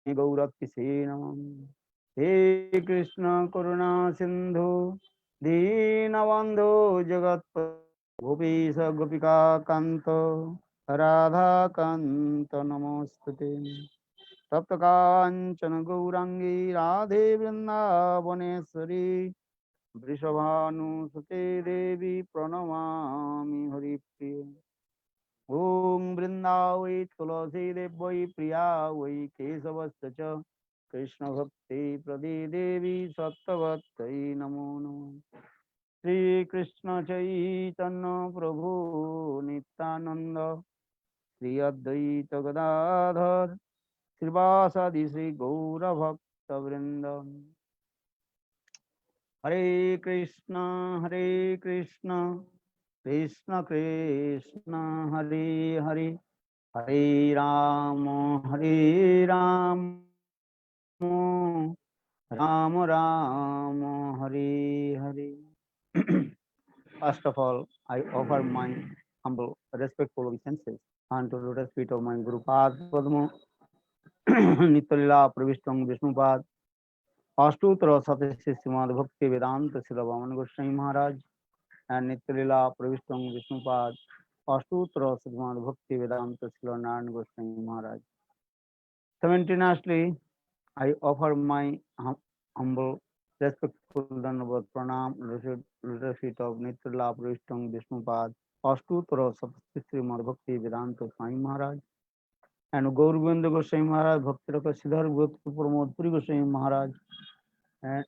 गौरक्तिसे नमः। हे कृष्ण करुणा सिंधु दीनबंधु जगत गोपीश गोपिका कांत राधा कांत नमोस्तुते। तप्त कांचन गौरांगी राधे वृंदावनेश्वरी वृषभानुसुते देवी प्रणमामि हरिप्रिये। ॐ वृन्दावै तुलसी देवै प्रिया वै केशवस्य च कृष्णभक्ति प्रदे देवी सत्त्ववत्यै नमो नमः। श्रीकृष्ण चैतन्य प्रभु नित्यानंद श्री अद्वैत गदाधर श्रीवासादि श्री गौरभक्तवृंद। हरे Krishna Krishna Krishna Hare Hare Hare Ram Ram Ram Hare Hare. First of all, I offer my humble, respectful obeisances unto the lotus feet of my Guru Pad Padma, Nityalila Pravishtam Vishnupad, Ashtutra Satyasya Srimad Bhakti Vedanta Srila Vaman Goswami Maharaj, and Nityalila Pravishtam Vishnupad, Ashtutra Srimad Bhakti Vedanta Srila Narayan Goswami Maharaj. Simultaneously, I offer my humble, respectful Dandavat Pranam, lotus feet of Nityalila Pravishtam Vishnupad, Ashtutra Satyasya Srimad Bhakti Vedanta Swami Maharaj, and Gauravinda Goswami Maharaj, Bhaktiraka Siddhar Bhakti Pramod Puri Goswami Maharaj, and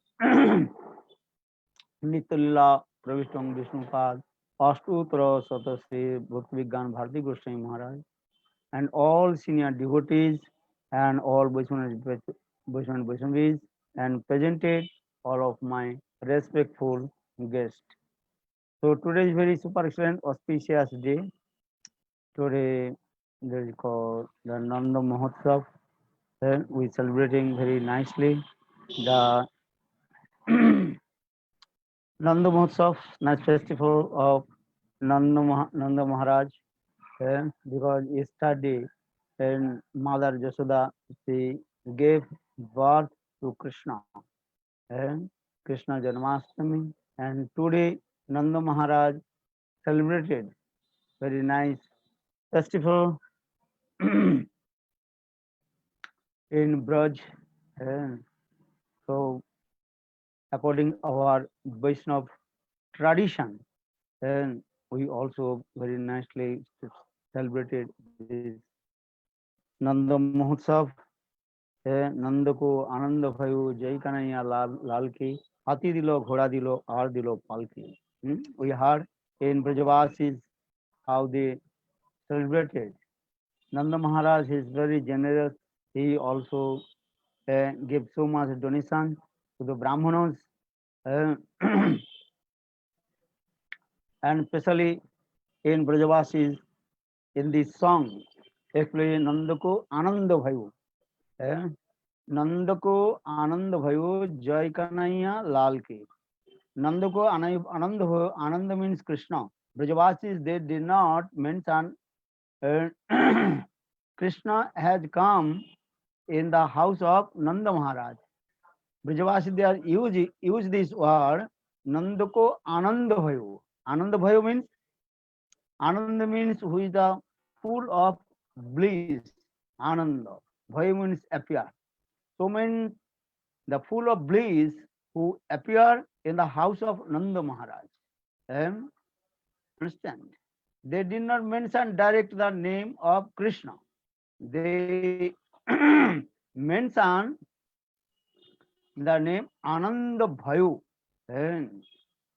Nityalila Pravishtam Vishnupad, Ashtutra Satasri Bhakti Vigyan Bharati Goswami Maharaj, and all senior devotees and all Vaishnavis, and presented all of my respectful guests. So today is very super excellent auspicious day. Today there is called the Nanda Mahotsav. Then we celebrating very nicely the Nanda Mahotsav, nice festival of Nanda Maharaj, because yesterday and Mother Jasoda, she gave birth to Krishna, and Krishna Janmashtami, and today Nanda Maharaj celebrated very nice festival in Braj. And so according our Vaishnav tradition, and we also very nicely celebrated this Nanda Mahotsav. नंद को आनंद भयो जय कन्हैया लाल लाल की हाथी दिलो घोड़ा दिलो are दिलो पालकी. We heard in Brajavasis how they celebrated. Nanda Maharaj is very generous. He also gave so much donation to the Brahmanas, uh, and especially in Brajavasis, in this song, actually Nanda ko आनंद भयो. नंद को आनंद भयो जय कन्हैया लाल के. नंद को आनंद हो. आनंद means Krishna. Brajavasis, they did not mention Krishna has come in the house of Nanda Maharaj. Brajavasis, they are use this word Nand ko anand bhayo. Anand bhayo means who is the full of bliss. Ananda. Bhayo means appear. So means the full of bliss who appear in the house of Nanda Maharaj. Understand? They did not mention direct the name of Krishna. They mention the name Ananda Bhayu. And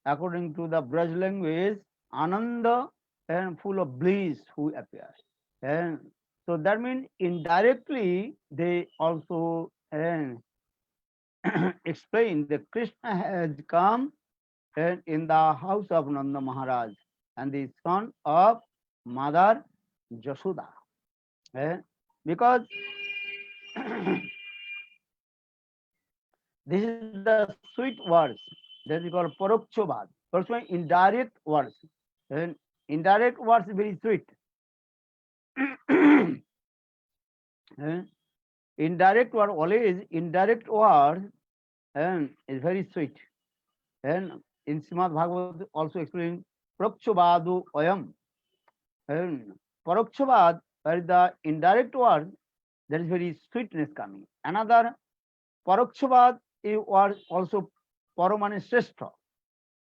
according to the Braj language, Ananda and full of bliss who appears. And so that means indirectly they also explain that Krishna has come in the house of Nanda Maharaj and the son of Mother Jasoda. Because this is the sweet words that is called Parokshobad. First one, indirect words. And indirect words very sweet. Indirect word always, indirect word and is very sweet. And in Srimad Bhagavad also explain Prakshobadu Ayam. And Parokshobad, where the indirect word, there is very sweetness coming. Another Parokshobad was also Paramani Srestha.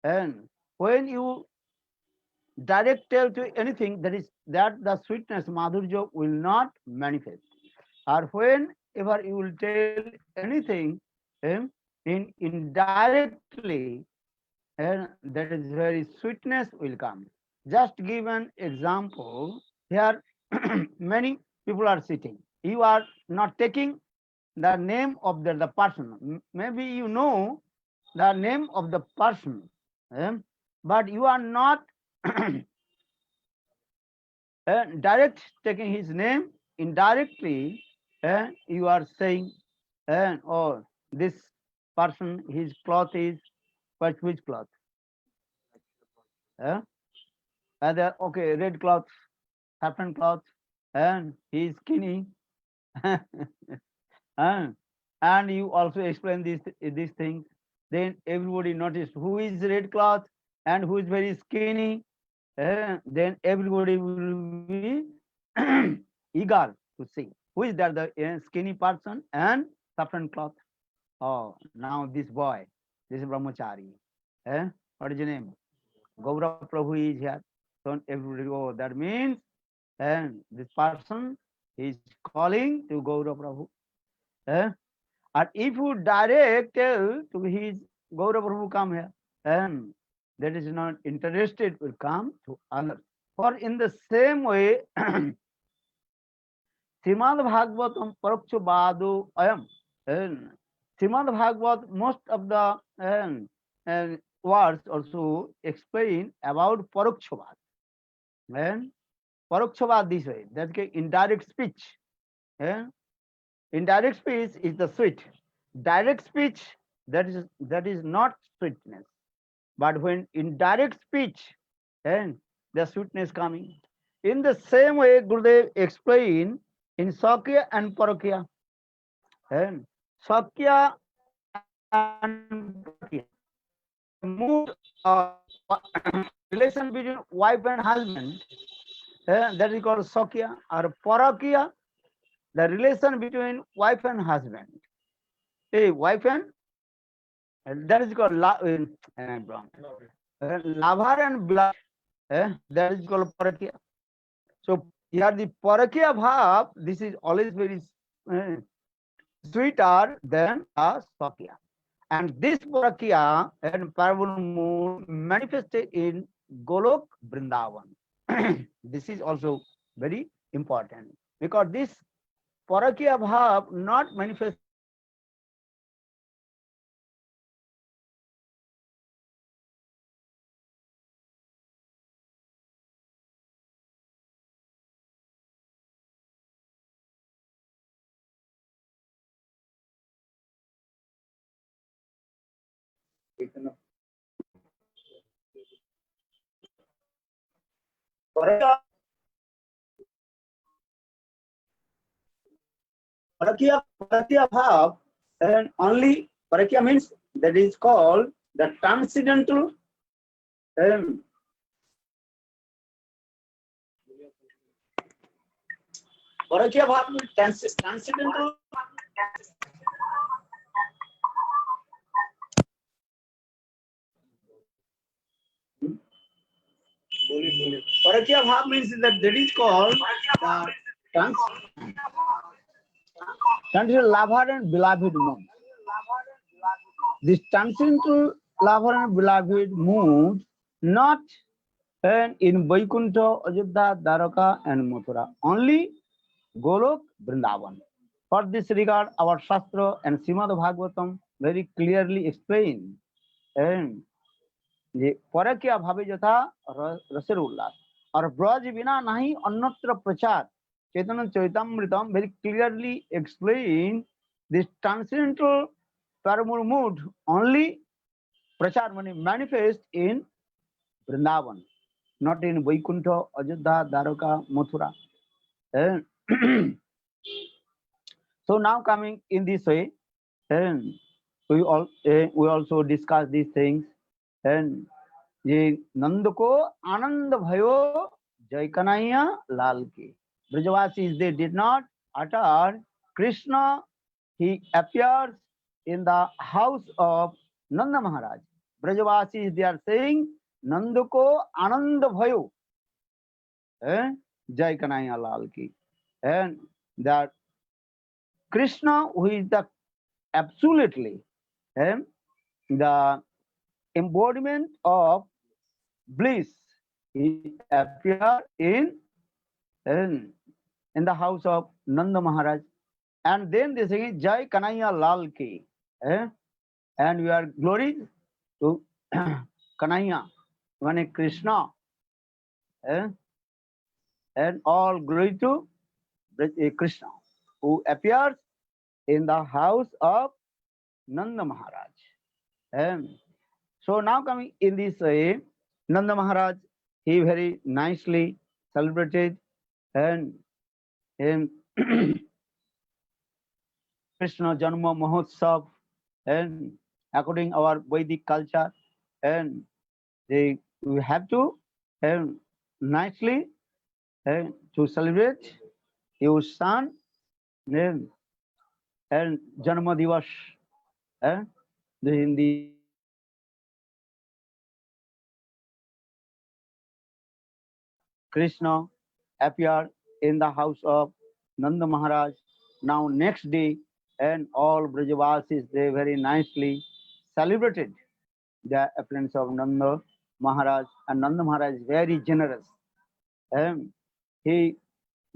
And when you direct tell to anything, that is that the sweetness, Madhurya, will not manifest. Or whenever you will tell anything in indirectly, that is very sweetness will come. Just give an example. Here, many people are sitting. You are not taking the name of the person. Maybe you know the name of the person, but you are not direct taking his name. Indirectly, you are saying, oh, this person, his cloth is which cloth? Uh, Whether okay, red cloth, saffron cloth, and he is skinny. And you also explain these things. Then everybody noticed who is red cloth and who is very skinny. Then everybody will be eager to see who is that, the skinny person and saffron cloth. Oh, now this boy, this is brahmachari. What is your name? Gaurav Prabhu is here. So everybody, oh, that means and this person is calling to Gaurav Prabhu. And if you direct tell to his Gaurav Prabhu come here, and that is not interested will come to others. For in the same way, Srimad Bhagavatam Paroksha Badu Ayam. And Srimad Bhagavat, most of the words also explain about Parokshabad. And Parokshabad this way, that's indirect speech. And indirect speech is the sweet. Direct speech, that is not sweetness. But when indirect speech, and the sweetness coming. In the same way, Gurudev explain in Sakya and Parakya. And Sakya and Parakya, the mood relation between wife and husband, that is called Sakya, or Parakya, the relation between wife and husband. Hey, wife and that is called Lavar and blood. That is called Parakya. So here the Parakya bhav, this is always very sweeter than a Sakya. And this Parakya and Parvul mood manifested in Golok Vrindavan. This is also very important because this Parakya bhav not manifest Parakya, Parakya bhav, and only Parakya means that is called the transcendental Parakya bhav means transcendental. Parakya bhav means that is called transcendental lover and beloved mood. This transcendental lover and beloved mood not in Vaikuntha, Ajodhya, Dwaraka, and Mathura. Only Golok, Vrindavan. For this regard, our Shastra and Srimad Bhagavatam very clearly explain. And the Parakya Bhavi Jatha Rasir Ullas. और ब्रज बिना नहीं अन्यत्र प्रचार चैतन्य चैतामृतम very clearly explain this transcendental paramount mood only prachar manifest in Vrindavan, not in Vaikuntha, Ajodhya, Dwaraka, Mathura. So So now coming in this way, and we also discuss these things, and ये नंद को आनंद भयो जय कन्हैया लाल की. Brajavasis, they did not utter Krishna. He appears in the house of Nanda Maharaj. Brajavasis, they are saying नंद को आनंद भयो जय कन्हैया लाल की. And that Krishna, who is the absolutely the embodiment of bliss, he appeared in the house of Nanda Maharaj. And then they say Jai Kanhaiya Lal ki, and we are glory to Kanhaiya, one Krishna, and all glory to Krishna, who appears in the house of Nanda Maharaj. So now coming in this way, Nanda Maharaj, he very nicely celebrated and Krishna Janma Mahotsav, and according our Vedic culture, and we have to nicely to celebrate your son and Janma Divas in the Krishna appeared in the house of Nanda Maharaj. Now next day, and all Brajavasis, they very nicely celebrated the appearance of Nanda Maharaj. And Nanda Maharaj is very generous. He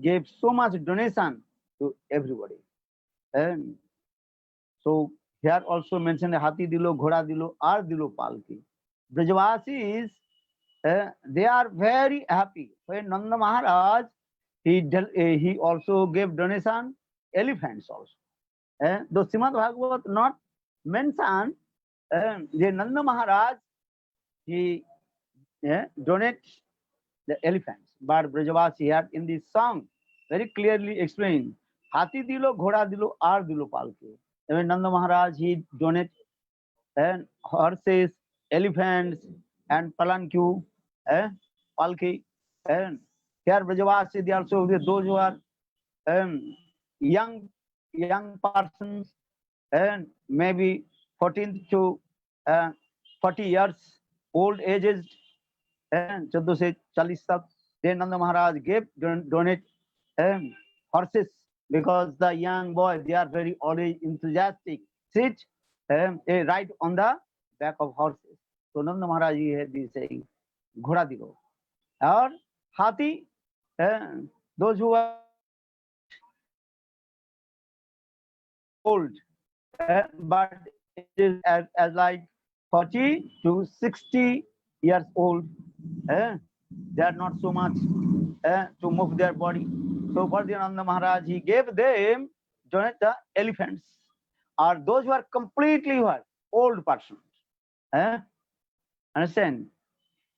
gave so much donation to everybody. And so here also mentioned Hati dilo, Ghoda dilo, Ar dilo palki. Brajavasis, they are very happy. When Nanda Maharaj, he also gave donation elephants also. Though Srimad Bhagavad not mentioned, the Nanda Maharaj, he donates the elephants. But Brajavasi here in this song very clearly explained, Hati dilo, Ghoda dilo, Ar dilo palki. When Nanda Maharaj, he donates horses, elephants, and palanquin, palki. And here Brajavasi, they also those who are young persons, and maybe 14 to 40 years old ages, and 14 से 40 तक, then Nanda Maharaj gave donate horses, because the young boy, they are very always enthusiastic, sit ride on the back of horses. So Nanda Maharaj, he had been saying Ghoda dilo, or Hati, those who are old, but it is as like 40 to 60 years old, they are not so much to move their body. So for the Nanda Maharaj, he gave them donate the elephants, or those who are completely old persons. Understand?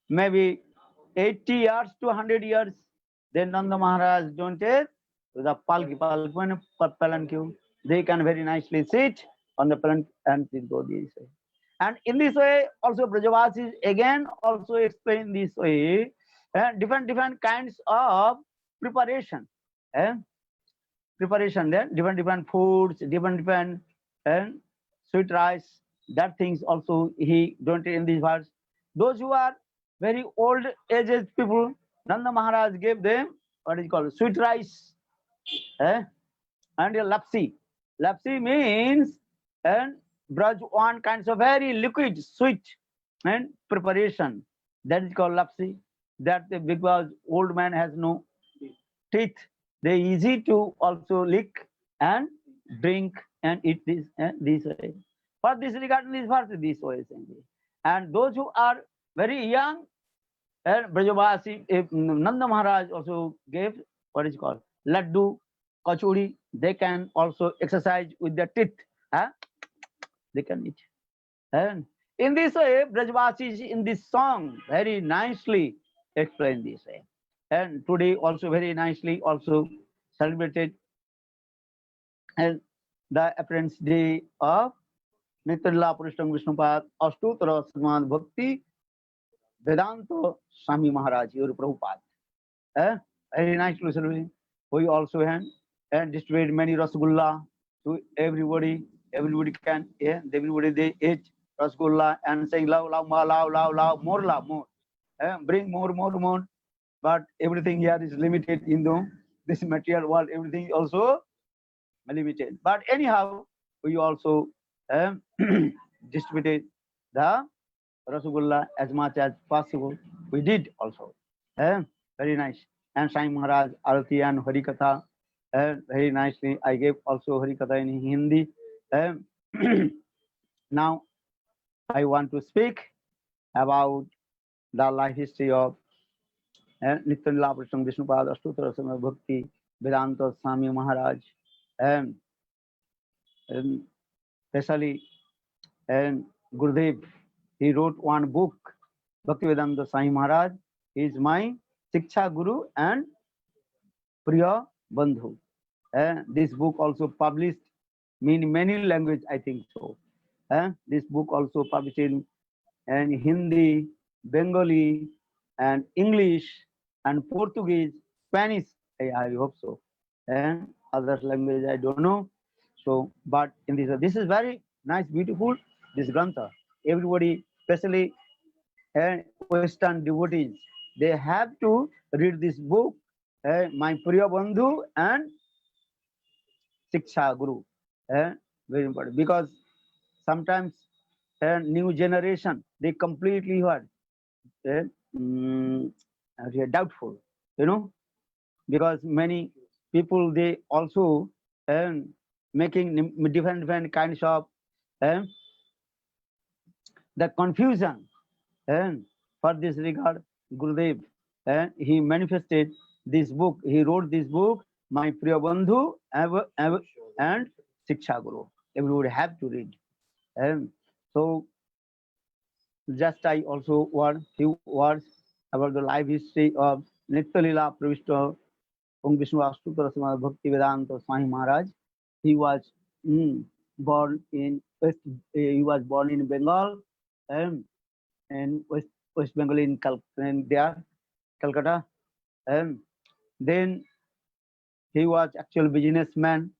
Maybe 80 years to 100 years, then Nanda Maharaj donated to the palki palanquin. They can very nicely sit on the palanquin and go this way. And in this way, also Brajavasis again also explain this way, different kinds of preparation. Preparation there, different foods, different sweet rice, that things also he donated in this verse. Those who are very old aged people, Nanda Maharaj gave them what is called sweet rice, and a lapsi. Lapsi means Braj one kinds of very liquid, sweet and preparation. That is called lapsi. That because old man has no teeth, they easy to also lick and drink and eat this way. For this regarding this verse, this way simply. And those who are very young, Brajavasi, Nanda Maharaj also gave what is called laddu, kachuri. They can also exercise with their teeth. They can eat. And in this way, Brajavasis in this song very nicely explain this way. And today also very nicely also celebrated. And the appearance day of Nityalila Purushottam Vishnupad Ashtottara Srimad Bhakti Vedanta Swami Maharaj, your Prabhupada. Very nice to listen. We also and distribute many rasgulla to everybody. Everybody can, everybody they eat rasgulla and saying love, love, love, love, love, more. Bring more, more, more. But everything here is limited in this material world. Everything also limited. But anyhow, we also distributed the rasgulla as much as possible. We did also. Very nice. And Sai Maharaj, Arati and Harikatha, very nicely. I gave also Harikatha in Hindi. Now, I want to speak about the life history of Nityanila Purushottam Vishnupad Ashtottara Srimad Bhakti Vedanta Swami Maharaj. And especially Gurudev, he wrote one book, Bhaktivedanta Swami Maharaj is my Shiksha Guru and Priya Bandhu. This book also published in many languages, I think so. This book also published in Hindi, Bengali, and English, and Portuguese, Spanish, I hope so. And other language, I don't know. So, but in this is very nice, beautiful, this Grantha. Everybody, especially Western devotees, they have to read this book, my Priya Bandhu and Shiksha Guru. Very important, because sometimes new generation, they completely what? Doubtful, because many people, they also making different kinds of the confusion. And for this regard, Gurudev, he manifested this book. He wrote this book, My Priya Bandhu and Shiksha Guru. Everybody have to read. So just I also want few words about the life history of Nityalila Pravishta Vishnu Ashtottara Srimad Bhakti Vedanta Swami Maharaj. He was born in Bengal, and West Bengal in Calcutta. Then he was actual businessman,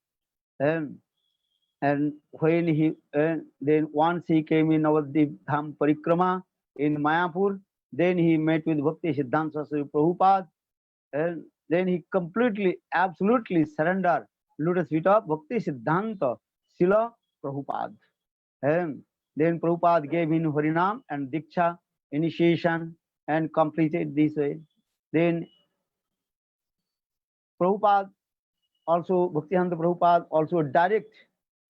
and when he then once he came in Navadvip Dham Parikrama in Mayapur, then he met with Bhakti Siddhanta Saraswati Prabhupada, and then he completely, absolutely surrendered lotus feet of Bhakti Siddhanta Srila Prabhupada. And then Prabhupada gave him Harinam and Diksha initiation and completed this way. Then Prabhupada also, Bhaktivedanta Prabhupada also direct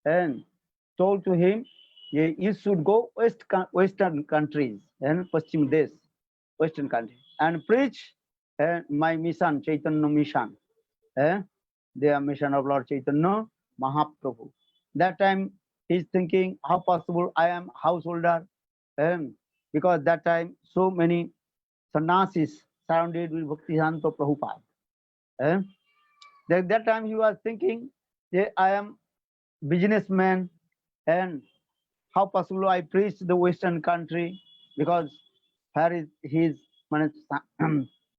and told to him, you should go Western countries and Paschim Desh, Western countries, and preach my mission, Chaitanya mission, the mission of Lord Chaitanya Mahaprabhu. That time he's thinking, how possible I am householder, because that time so many sannyasis surrounded with Bhaktivedanta Prabhupada. That time he was thinking, I am businessman, and how possible I preach the Western country, because here is his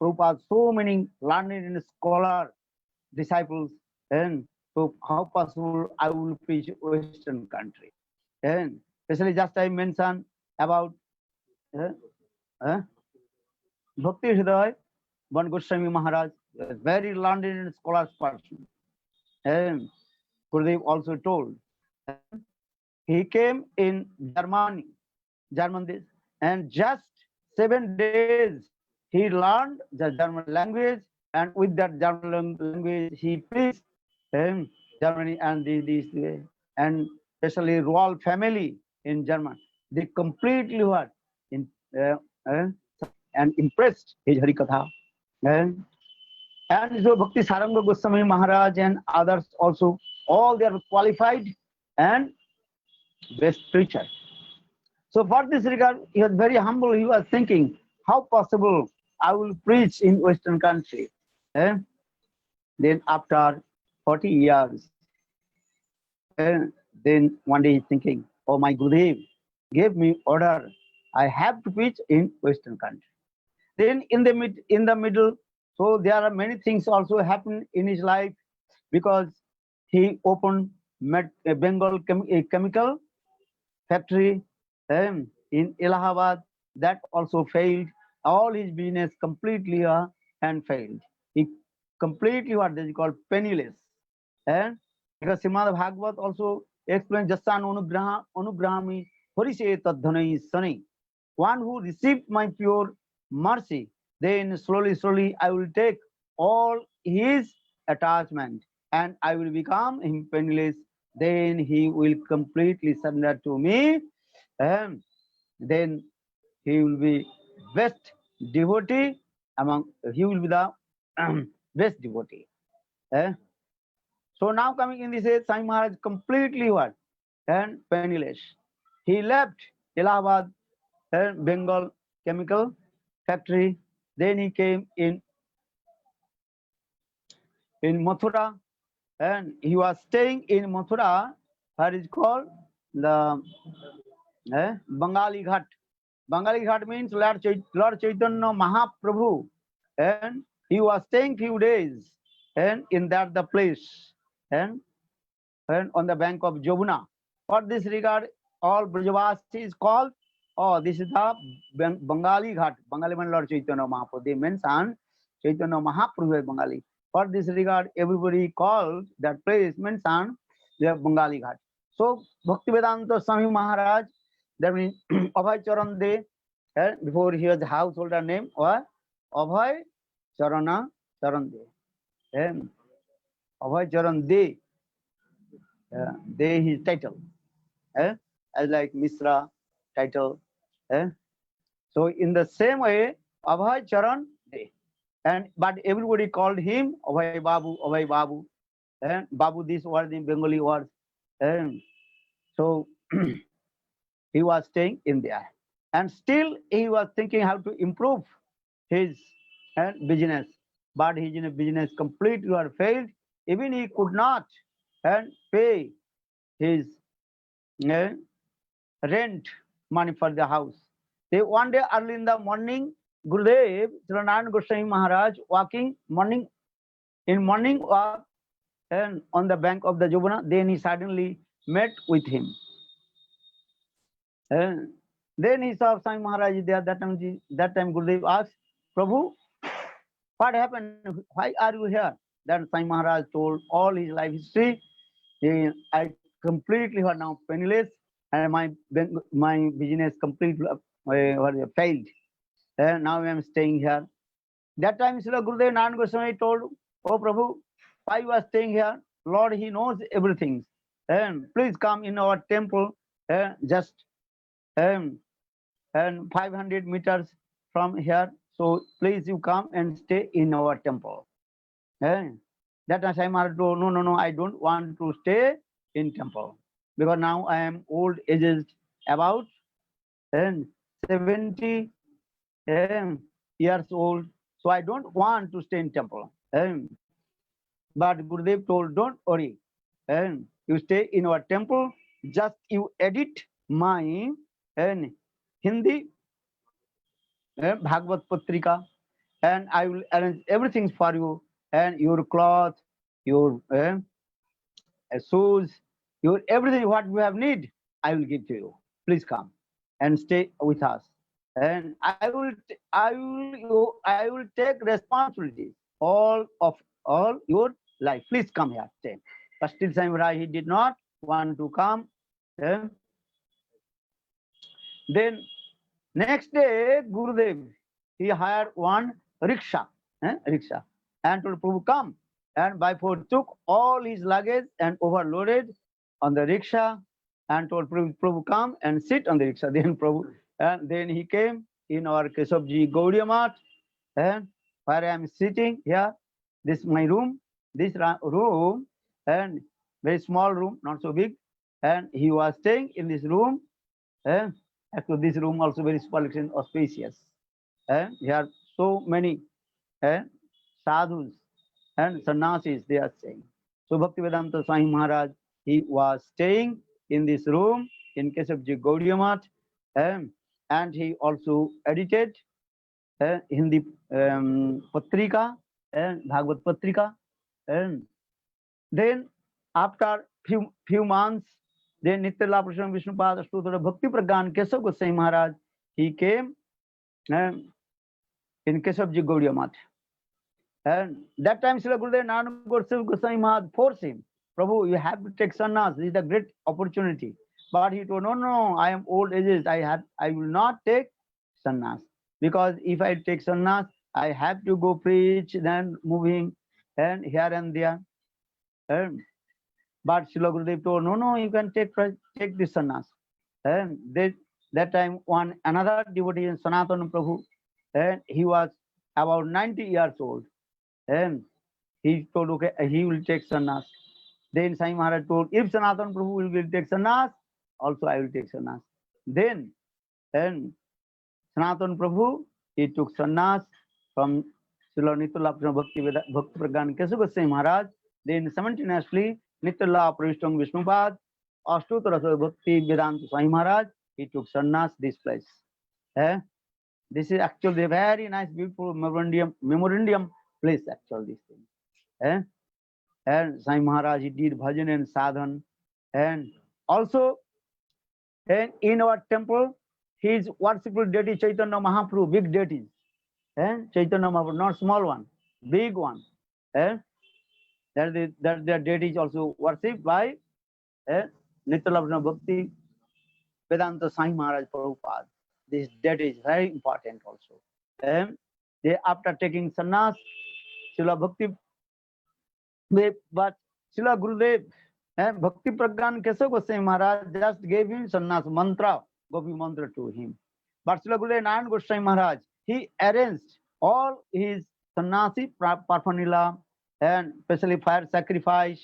Prabhupada, so many learned and scholar disciples, and so how possible I will preach Western country. And especially just I mentioned about Bhakti Hridaya Van Goswami Maharaj, very learned and scholar person. And Gurudev also told, he came in German, and just 7 days he learned the German language, and with that German language he preached Germany and and especially royal family in German. They completely what and impressed his Harikatha. And so Bhakti Saranga Goswami Maharaj and others also, all they are qualified and best preacher. So for this regard, he was very humble. He was thinking, how possible I will preach in Western country. Then after 40 years, Then one day he's thinking, oh, my Gurudev gave me order. I have to preach in Western country. Then in the middle, so there are many things also happen in his life because he opened a a chemical factory in Allahabad that also failed. All his business completely and failed. He completely what they call penniless. And because Srimad Bhagavat also explains Jasan Anugrahami Horise Tadhanai Sani. One who received my pure mercy, then slowly I will take all his attachment and I will become him penniless. Then he will completely surrender to me, and then he will be best devotee among, he will be the best devotee. eh? So now coming in this age, Sai Maharaj completely what? And penniless. He left Allahabad and Bengal chemical factory. Then he came in Mathura, and he was staying in Mathura, where is called the Bengali Ghat. Bengali Ghat means Lord Chaitanya Mahaprabhu, and he was staying few days and in that the place and on the bank of Jomuna. For this regard, all Brajavasi is called, oh, this is the Bengali Ghat. Bengali means Lord Chaitanya Mahaprabhu. They mention Chaitanya Mahaprabhu is Bengali. For this regard, everybody called that place mentioned the Bengali Ghat. So Bhaktivedanta Swami Maharaj, that means Abhay Charan De, before he was householder name was Abhay Charan De. Abhay Charan De, De his title, as like Misra title. So in the same way, Abhay Charan De. And but everybody called him Abhay Babu, Abhay Babu. Babu, this word in Bengali words. So he was staying in there. And still he was thinking how to improve his business. But his business completely had failed. Even he could not pay his rent money for the house. They one day early in the morning, Gurudev Srinarayan Goswami Maharaj walking morning walk and on the bank of the Jumuna. Then he suddenly met with him. And then he saw Swami Maharaj there. That time Gurudev asked, Prabhu, what happened? Why are you here? Then Swami Maharaj told all his life history. I completely were now penniless, and my business completely failed. And now I am staying here. That time Srila Gurudev Narayan Goswami told, oh Prabhu, why you are staying here? Lord, he knows everything. And please come in our temple, just and 500 meters from here. So please you come and stay in our temple. That time Sai Maharaj told, no, I don't want to stay in temple because now I am old aged, about 70 years old. So I don't want to stay in temple. But Gurudev told, don't worry. You stay in our temple, just you edit my Hindi Bhagavad Patrika, and I will arrange everything for you, and your cloth, your shoes, your everything what you have need, I will give to you. Please come and stay with us, and I will take responsibility all your life. Please come here, stay. But still Saimara, he did not want to come. Then next day, Gurudev, he hired one rickshaw, and told Prabhu, come. And by force took all his luggage and overloaded on the rickshaw and told Prabhu, come and sit on the rickshaw. Then Prabhu, and then he came in our Keshavji Gaudiya Math, and where I am sitting here, this is my room, this room, and very small room, not so big, and he was staying in this room. Actually, this room also very splendid or spacious. Here so many sadhus and sannyasis, they are saying. So Bhaktivedanta Swami Maharaj he was staying in this room in Keshavji Gaudiya Math, and he also edited Hindi Patrika, Bhagavad Patrika. Then after few months, then Nityala Prashanam Vishnupada Ashtotra Bhakti Pragyan Keshav Goswami Maharaj, he came in Keshavji Gaudiya Math. And that time Srila Gurudev Narayana Goswami Maharaj forced him, Prabhu, you have to take sannyas. This is a great opportunity. But he told, no, I am old aged. I will not take sannyas. Because if I take sannyas, I have to go preach, then moving and here and there. But Srila Gurudev told, no, you can take this sannyas. And that time another devotee in Sanatana Prabhu, and he was about 90 years old. And he told, okay, he will take sannyas. Then Sai Maharaj told, if Sanatana Prabhu will take sannyas, also I will take sannyas. Then Sanatana Prabhu, he took sannyas from Srila Nityala Bhakti Pragyan Keshav Goswami Maharaj. Then simultaneously, Nityala Pravishtam Vishnupad, Ashtotra Bhakti Vedanta Swami Maharaj, he took sannyas this place. This is actually a very nice, beautiful memorandum place, actually, this thing. And Sai Maharaj, he did bhajan and sadhan. And also, in our temple, his worshipful deity Chaitanya Mahaprabhu, big deities. Chaitanya Mahaprabhu, not small one, big one. That their deity is also worshipped by Nityala Bhakti Vedanta Sai Maharaj Prabhupada. This deity is very important also. They, after taking sannyas, Srila Bhakti, but Srila Gurudev, Bhakti Pragyan Keshav Goswami Maharaj just gave him sannyas mantra, Gopi mantra to him. But Srila Gurudev Narayana Goswami Maharaj, he arranged all his sannyasi parphanila and especially fire sacrifice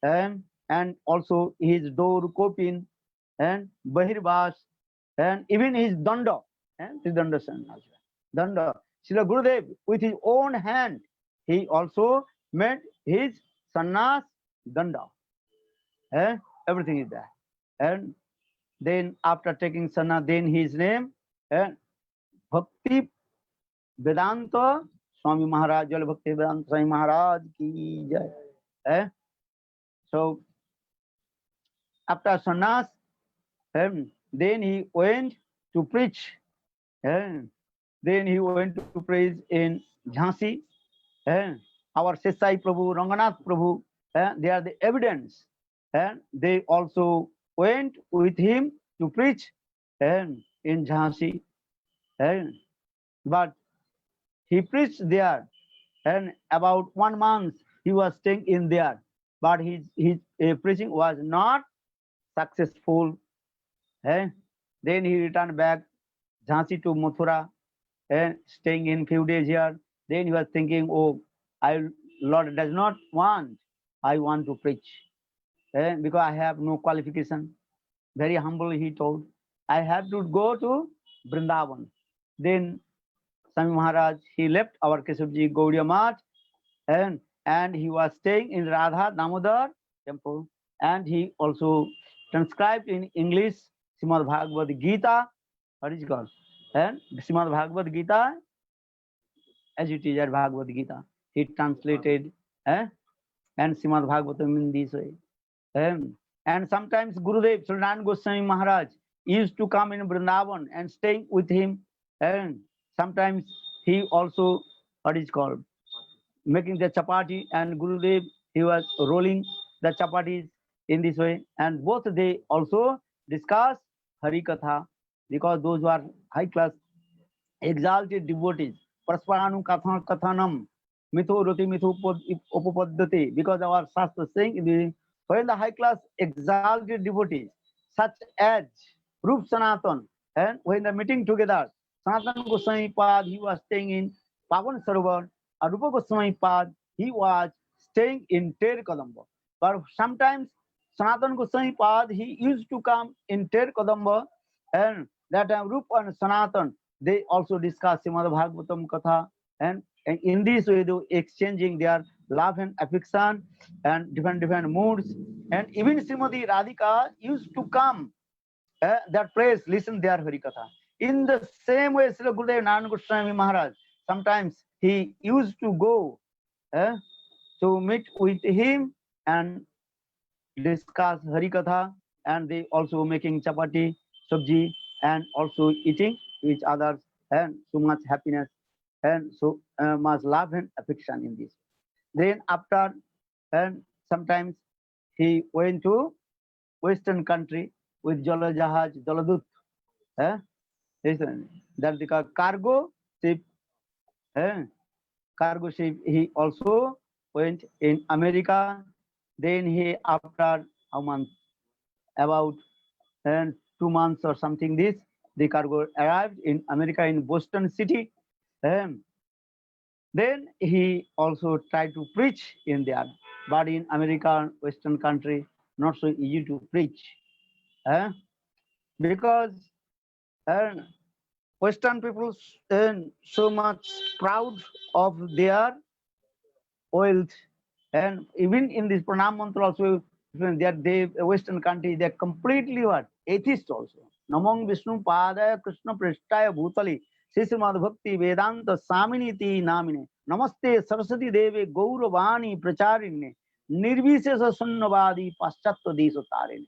and also his door kopin and bahirvas and even his danda and Tridanda sannyas. Danda. Srila Gurudev, with his own hand, he also made his sannyas danda. Everything is there. And then after taking sannyas, then his name Bhakti Vedanta Swami Maharaj, Jal Bhakti Vedanta Swami Maharaj ki jai. So after sannyas, then he went to preach. Then he went to preach in Jhansi. Our Sesai Prabhu, Ranganath Prabhu, they are the evidence. And they also went with him to preach in Jhansi. But he preached there, and about 1 month he was staying in there. But his preaching was not successful. Then he returned back Jhansi to Mathura and staying in few days here. Then he was thinking, oh, Lord does not want, I want to preach. Because I have no qualification. Very humbly he told, I have to go to Vrindavan. Then Swami Maharaj, he left our Keshavji Gaudiya Math and he was staying in Radha Damodar temple, and he also transcribed in English Srimad Bhagavad Gita. What is it called? And Srimad Bhagavad Gita, as it is at Bhagavad Gita, he translated and Srimad Bhagavatam in this way. And sometimes Gurudev Sri Narayana Goswami Maharaj used to come in Vrindavan and staying with him. And sometimes he also, what is called, making the chapati, and Gurudev, he was rolling the chapatis in this way. And both they also discuss Hari Katha, because those who are high class, exalted devotees, Prasparanu Kathanam, Mitho Roti Mitho Upapaddati, because our Shastra saying, when the high class exalted devotees, such as Rup Sanatan, and when they're meeting together, Sanatana Goswami Pad, he was staying in Pavan Sarovar, Rupa Goswami Pad, he was staying in Ter Kadamba. But sometimes Sanatana Goswami Pad, he used to come in Ter Kadamba, and that time Rupa and Sanatan, they also discuss Srimad Bhagavatam Katha, and in this way they were exchanging their love and affection and different moods. And even Srimati Radhika used to come that place, listen their Harikatha. In the same way, Srila Gurudev Narayana Goswami Maharaj, sometimes he used to go to meet with him and discuss Harikatha, and they also making chapati, sabji, and also eating each other, and so much happiness and so much love and affection in this. Then after, and sometimes he went to Western country with Jalajahaj, Jaladut. Eh? That's the cargo ship. Eh? Cargo ship. He also went in America. Then he, after a month, about 2 months or something, the cargo arrived in America in Boston City. Then he also tried to preach in there, but in America, Western country, not so easy to preach, because uh, Western people so much proud of their wealth, and even in this pranam mantra also, that they Western country, they're completely what, atheist also. Namong Vishnu Padaya Krishna Prishtaya Bhutali Sisrimad Bhakti Vedanta Saminiti Namine Namaste Saraswati Deve Gauravani Pracharine Nirvishesa Sunnavadi Paschatya Desha Tarine.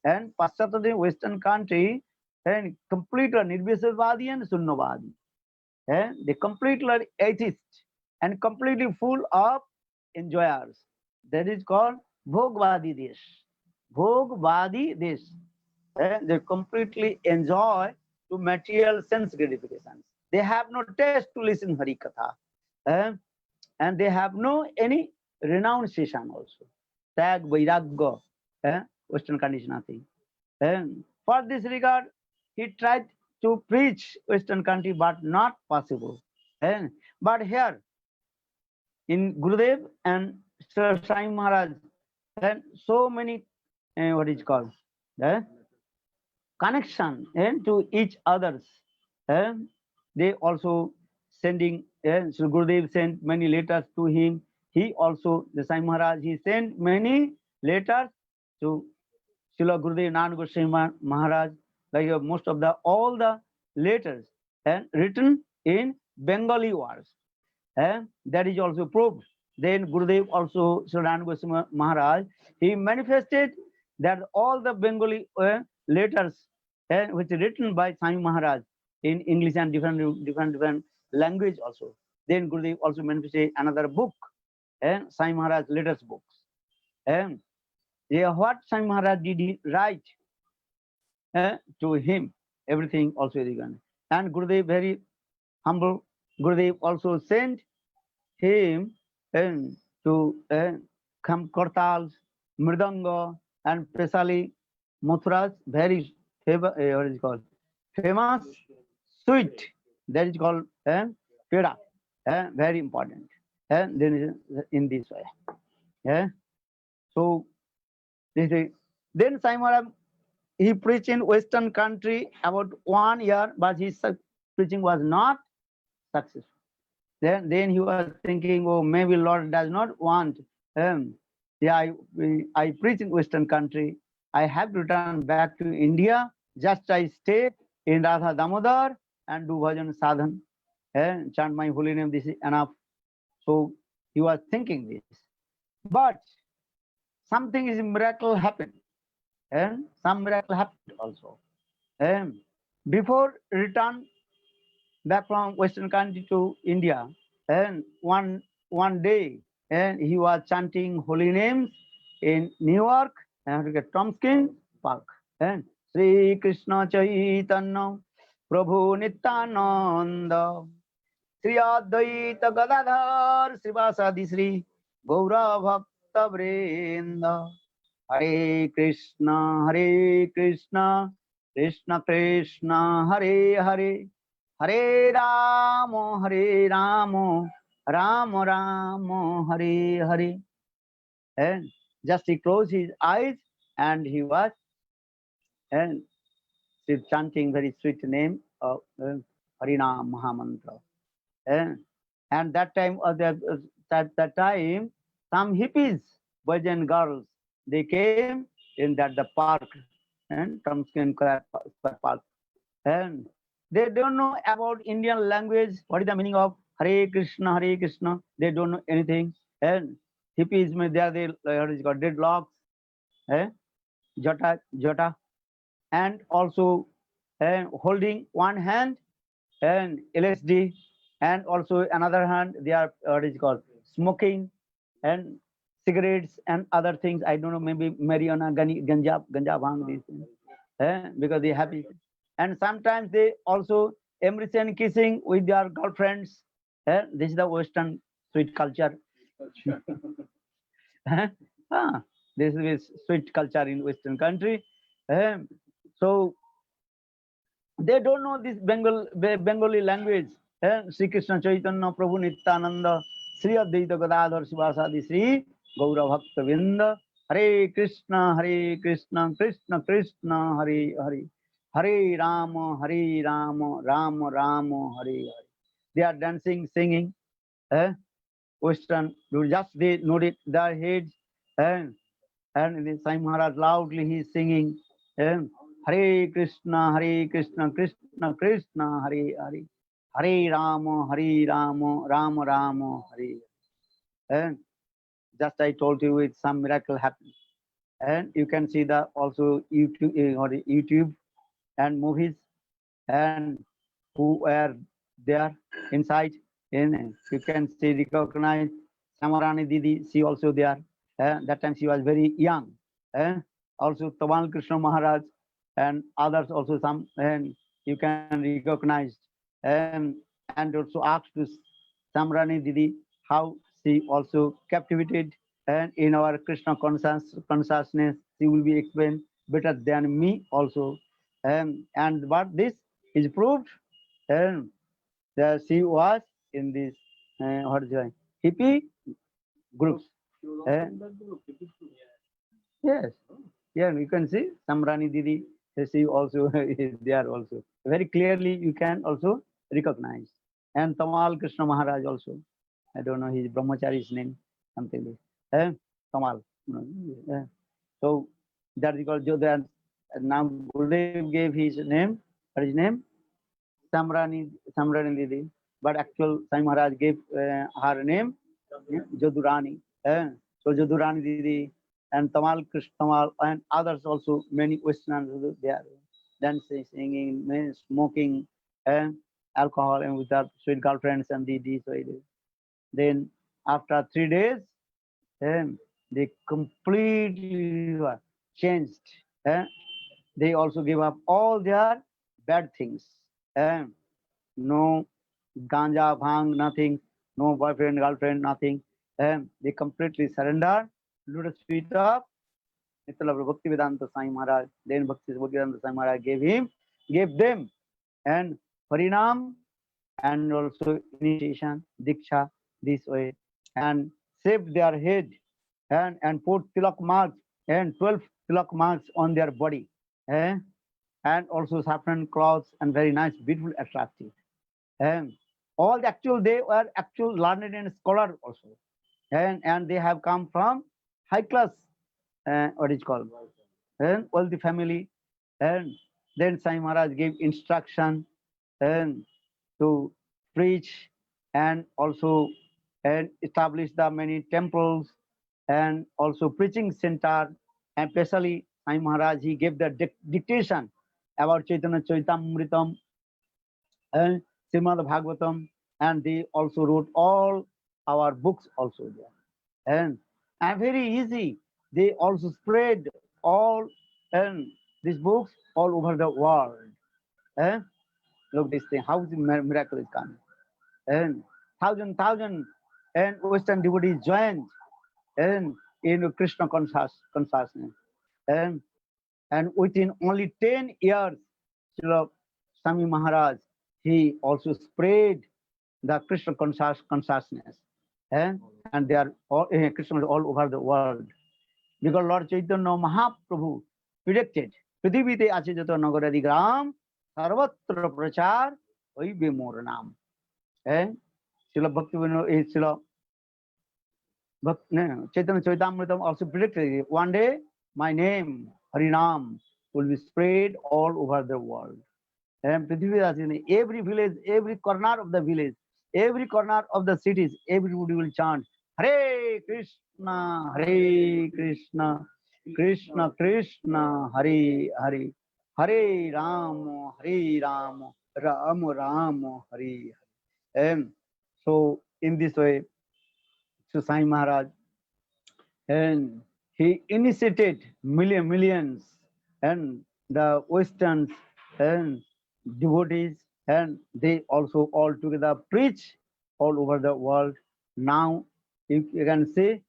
And Paschatya Western country and complete Nirvishesvadi and Sunnavadi. They completely atheist and completely full of enjoyers. That is called Bhogvadi Desh. Bhogvadi Desh. They completely enjoy to material sense gratifications. They have no taste to listen Harikatha. And they have no any renunciation also. Tag, Vairagya, Western condition nothing. For this regard, he tried to preach Western country, but not possible. But here, in Gurudev and Sri Sai Maharaj, and so many, what is called, connection to each others. They also sending, Sri Gurudev sent many letters to him. He also, the Sai Maharaj, he sent many letters to Srila Gurudev Narayana Goswami Maharaj, like most of the all the letters written in Bengali words. That is also proved. Then Gurudev also, Sri Narayana Goswami Maharaj, he manifested that all the Bengali letters which are written by Swami Maharaj in English and different language also. Then Gurudev also manifested another book, Swami Maharaj letters books. What Swami Maharaj did he write to him, everything also is given. And Gurudev very humble. Gurudev also sent him to come Kortals, Mridanga, and Pesali, Mathura's very what is it called? Famous sweet. That is called peda. Very important. Then in this way. So this is, then Sai Maharaj, he preached in Western country about 1 year, but his preaching was not successful. Then he was thinking, oh, maybe Lord does not want. I preach in Western country. I have to return back to India. Just I stay in Radha Damodar and do bhajan sadhan, chant my holy name. This is enough. So he was thinking this, but something is miracle happened, and some miracle happened also. Before return back from Western country to India, and one day, and he was chanting holy names in New York and Tompkins Park. And Sri Krishna Chaitanya Prabhu Nityananda Sri Advaita Gadadhar Srivasadi Sri Gaura Bhakta Vrinda Hare Krishna Krishna Krishna Hare Hare Hare Ramo Ramo Ramo Hare Hare. And just he closed his eyes and he was and chanting very sweet name of Harinam Mahamantra. And that time, that time, some hippies, boys and girls, they came in that the park and Trumpskin Park, and they don't know about Indian language. What is the meaning of Hare Krishna, Hare Krishna? They don't know anything. And hippies, they are they what is it called dreadlocks, eh? Jota, and also holding one hand and LSD, and also another hand they are what is it called smoking and cigarettes and other things. I don't know, maybe marijuana, ganja, bhang, these things, because they happy. And sometimes they also embrace and kissing with their girlfriends. This is the Western sweet culture. Ah, this is sweet culture in Western country. So they don't know this Bengali language. Sri Krishna Chaitanya Prabhu Nityananda Sri Advaita Gadadhar Sivasadi Sri Gaura Bhakta Vinda Hare Krishna Krishna Krishna Hare Hare Hare Rama Rama Hare Hare. They are dancing, singing. Western, just they noted their heads, and the Sai Maharaj loudly he is singing. Hare Krishna Krishna Krishna Hare Hare Hare Rama Rama Hare. And just I told you it's some miracle happened. And you can see the also YouTube and movies, and who were there inside. And you can see recognize Samarani Didi, she also there. That time she was very young. Also Tamal Krishna Maharaj and others also some, and you can recognize. And also asked to Samrani Didi how she also captivated and in our Krishna consciousness. She will be explained better than me also. And what this is proved, and that she was in this what is it, hippie groups. Yes, yeah, you can see Samrani Didi, she also is there also. Very clearly you can also recognize. And Tamal Krishna Maharaj also. I don't know his brahmachari's name, something like that. Tamal. So that is called Jodhan. Now Gurudev gave his name, what is his name? Samrani Didi. But actual Sai Maharaj gave her name, Jodhurani. So Jodhurani Didi and Tamal Krishna Tamal and others also, many Westerners, they are dancing, singing, smoking, alcohol, and with their sweet girlfriends and Didi. So it is. Then after 3 days, they completely changed. They also gave up all their bad things. No ganja, bhang, nothing, no boyfriend, girlfriend, nothing. They completely surrendered lotus feet of Bhaktivedanta Sai Maharaj. Then Bhaktivedanta Sai Maharaj gave them and Harinam and also initiation, Diksha, this way, and shaved their head and put tilak marks and 12 tilak marks on their body. And also saffron cloths and very nice, beautiful, attractive. All the actual, they were actual learned and scholar also. And they have come from high class, what is called, wealthy family. And then Sai Maharaj gave instruction and to preach and also and establish the many temples and also preaching center. And especially Sai Maharaj, he gave the dictation about Chaitanya Charitamritam and Srimad Bhagavatam, and they also wrote all our books also there. And very easy, they also spread all and these books all over the world. And look this thing, how the miracle is coming. And thousand and Western devotees joined and in Krishna consciousness. And within only 10 years, Srila Swami Maharaj, he also spread the Krishna consciousness. And they are all Krishna all over the world. Because Lord Chaitanya Mahaprabhu predicted, Prithivite ache jato nagaradi gram, sarvatra prachar, hoibe mor naam. Srila Bhaktivinoda, Srila Chaitanya Charitamrita also predicted one day my name, Harinam, will be spread all over the world. And Prithvi, every village, every corner of the village, every corner of the cities, everybody will chant Hare Krishna, Hare Krishna, Krishna Krishna, Hare Hare, Hare Ram, Hare Ram, Ram Ram, Hare. And so in this way, so Sai Maharaj, and he initiated millions and the Western and devotees, and they also all together preach all over the world. Now you can see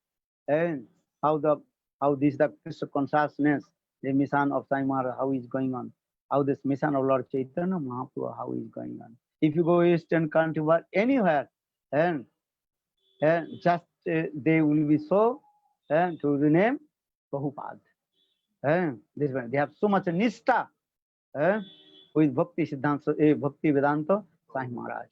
and how the Krishna consciousness, the mission of Sai Maharaj, how is going on, how this mission of Lord Chaitanya Mahaprabhu, how is going on. If you go Eastern country or anywhere, and just they will be so to the name Prabhupada. This one, they have so much nishta with Bhakti Siddhanta, Bhakti Vedanta Sai Maharaj.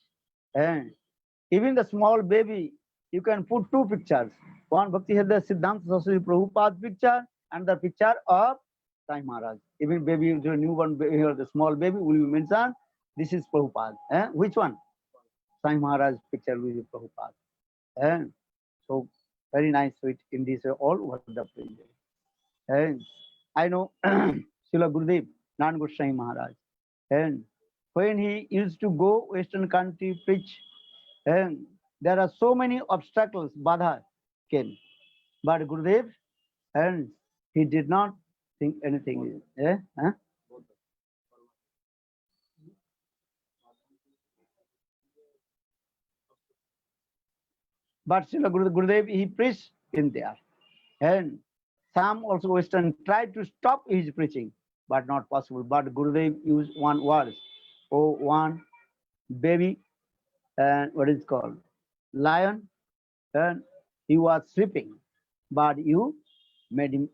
Even the small baby, you can put two pictures. One Bhakti Siddhanta Saraswati Prabhupada picture and the picture of Sai Maharaj. Even baby, the newborn baby or the small baby will be mentioned. This is Prabhupada. Which one? Sai Maharaj picture will be Prabhupada. And so very nice with in this all over the place. And I know Srila Gurudev Nan Goswami Maharaj. And when he used to go Western country preach, and there are so many obstacles, badha came. But Gurudev, and he did not think anything. But Srila Gurudev, he preached in there. And some also Western tried to stop his preaching, but not possible. But Gurudev used one word. Oh, one baby, and what is called? Lion, and he was sleeping, but you made him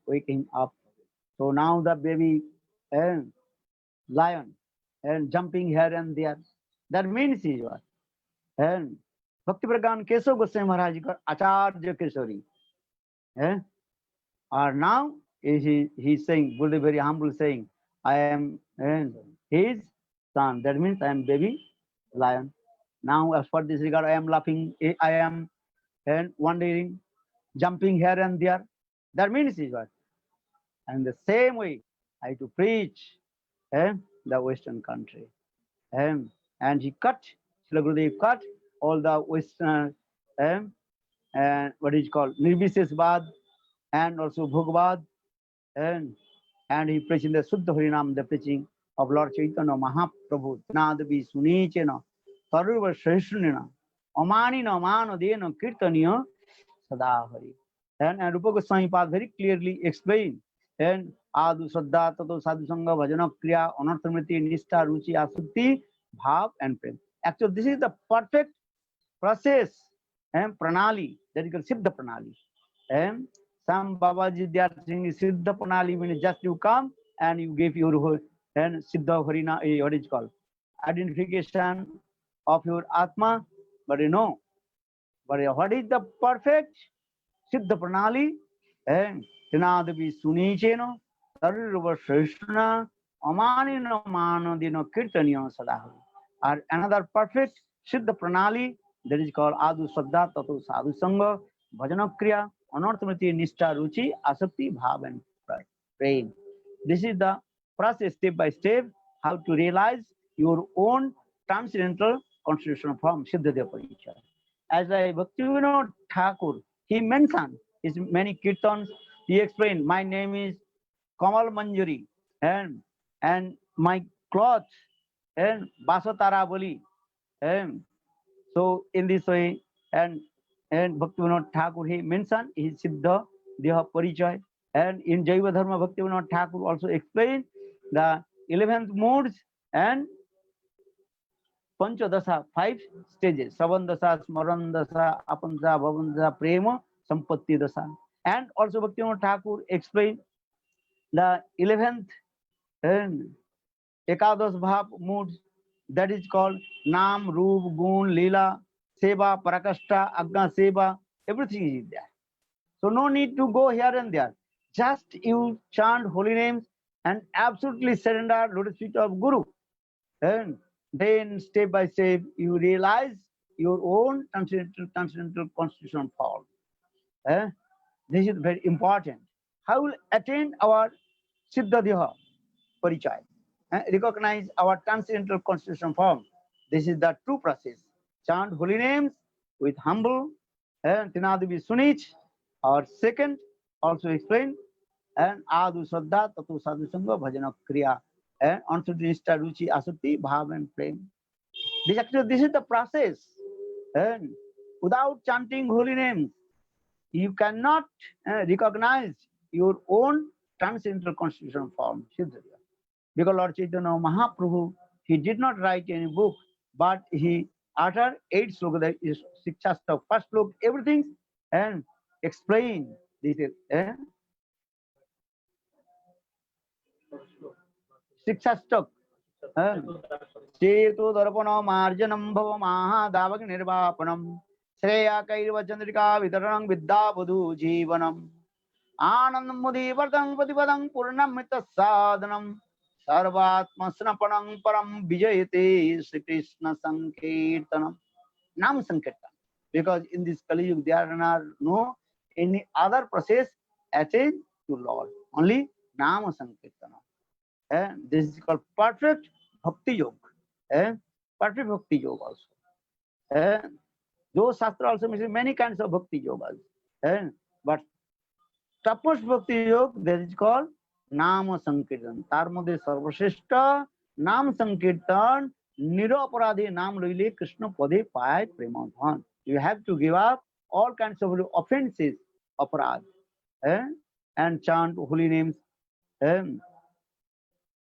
wake him up. So now the baby and lion and jumping here and there. That means he was. And Bhakti Pragan Keshav Goswami Maharaj Acharya Keshari. Or now he's saying, Gurudev very humble saying, I am his son. That means I am baby lion. Now as for this regard, I am laughing, I am and wandering, jumping here and there. That means is what? And the same way I to preach the Western country. And he cut, Srila Gurudev cut all the Western and what is called Nirvishesvad and also Bhogavad, and he preached in the Suddha Harinam, the preaching of Lord Chaitanya Mahaprabhu, Nadavi Sunichena, Taruva Shrishunina, Omanina Manodena Kirtaniya Sadahari. And Rupa Goswami Pad very clearly explained, and Adu Saddha Tato Sadhu Sangha Bhajana Kriya Anarthamriti Nishta Ruchi Asukti Bhav and Prem. Actually, this is the perfect process and pranali, that is called Siddha Pranali. And some Babaji, they are saying Siddha Pranali means just you come and you give your and Siddha Harina, what is called? Identification of your Atma, but you know, but what is the perfect Siddha Pranali? And Tinadavi Sunicheno, Taruva Shrishna, Amanino Mano Dino Kirtaniya Sadahu. Or another perfect Siddha Pranali, that is called Adu Saddha Tato Sadhu Sangha, Bhajana Kriya, Anarthamriti Nishta Ruchi, Asakti Bhav and Prem. This is the process step by step how to realize your own transcendental constitutional form, Siddha Parichaya. As I Bhaktivinoda Thakur, he mentioned his many kirtans, he explained, my name is Kamal Manjari, and my clothes and Basatara Bali. And so in this way, and Bhaktivinoda Thakur, he mentioned his Siddha Deha Parichaya. And in Jaiva Dharma, Bhaktivinoda Thakur also explained the 11th modes and Panchadasa, 5 stages, Savandasa, Smarandasa, Apansa, Bhavandasa, Prema, Sampatti Dasa. And also Bhaktivinoda Thakur explained the 11th and Ekadas Bhav moods, that is called Nam, Roop, Gun, Leela, Seva, Prakashta, Agna Seva, Everything is there. So no need to go here and there. Just you chant holy names and absolutely surrender lotus feet of Guru. And then step by step you realize your own transcendental constitutional form. Eh? This is very important. How will attain our Siddha Parichaya? Recognize our transcendental constitutional form. This is the true process. Chant holy names with humble and Tinadavi Sunich. Or second, also explain and Adu Saddha Tatu Sadhu Sangha Bhajana Kriya and Ansudinista Ruchi Asati Bhav and Prem. This is the process. And without chanting holy names, you cannot recognize your own transcendental constitutional form, Siddharya. Because Lord Chaitanya Mahaprabhu, he did not write any book, but he uttered 8 slokas, that is Sikshastak, first sloka, everything, and explain this. Sikshastak. Cheto darpana marjanam bhava maha davak nirvapanam Shreya kairva chandrika vitaranam vidya budhu jivanam Anandam mudhivartam patipadam purnamita sadhanam Sarvatma snapanam param vijayate Sri Krishna Sankirtanam. Nam Sankirtan. Because in this Kali Yuga there are no any other process attained to Lord. Only Nama Sankirtanam. This is called perfect Bhakti Yoga. Perfect Bhakti Yoga also. Those Shastra also mention many kinds of Bhakti Yogas. But topmost Bhakti Yoga, that is called Nama Sankirtan. Tar Madhye Sarvashreshta Nam Sankirtan Niraparadi Nam Lile Krishna Pade Payat Premadhan. You have to give up all kinds of offenses, aparad, and chant holy names.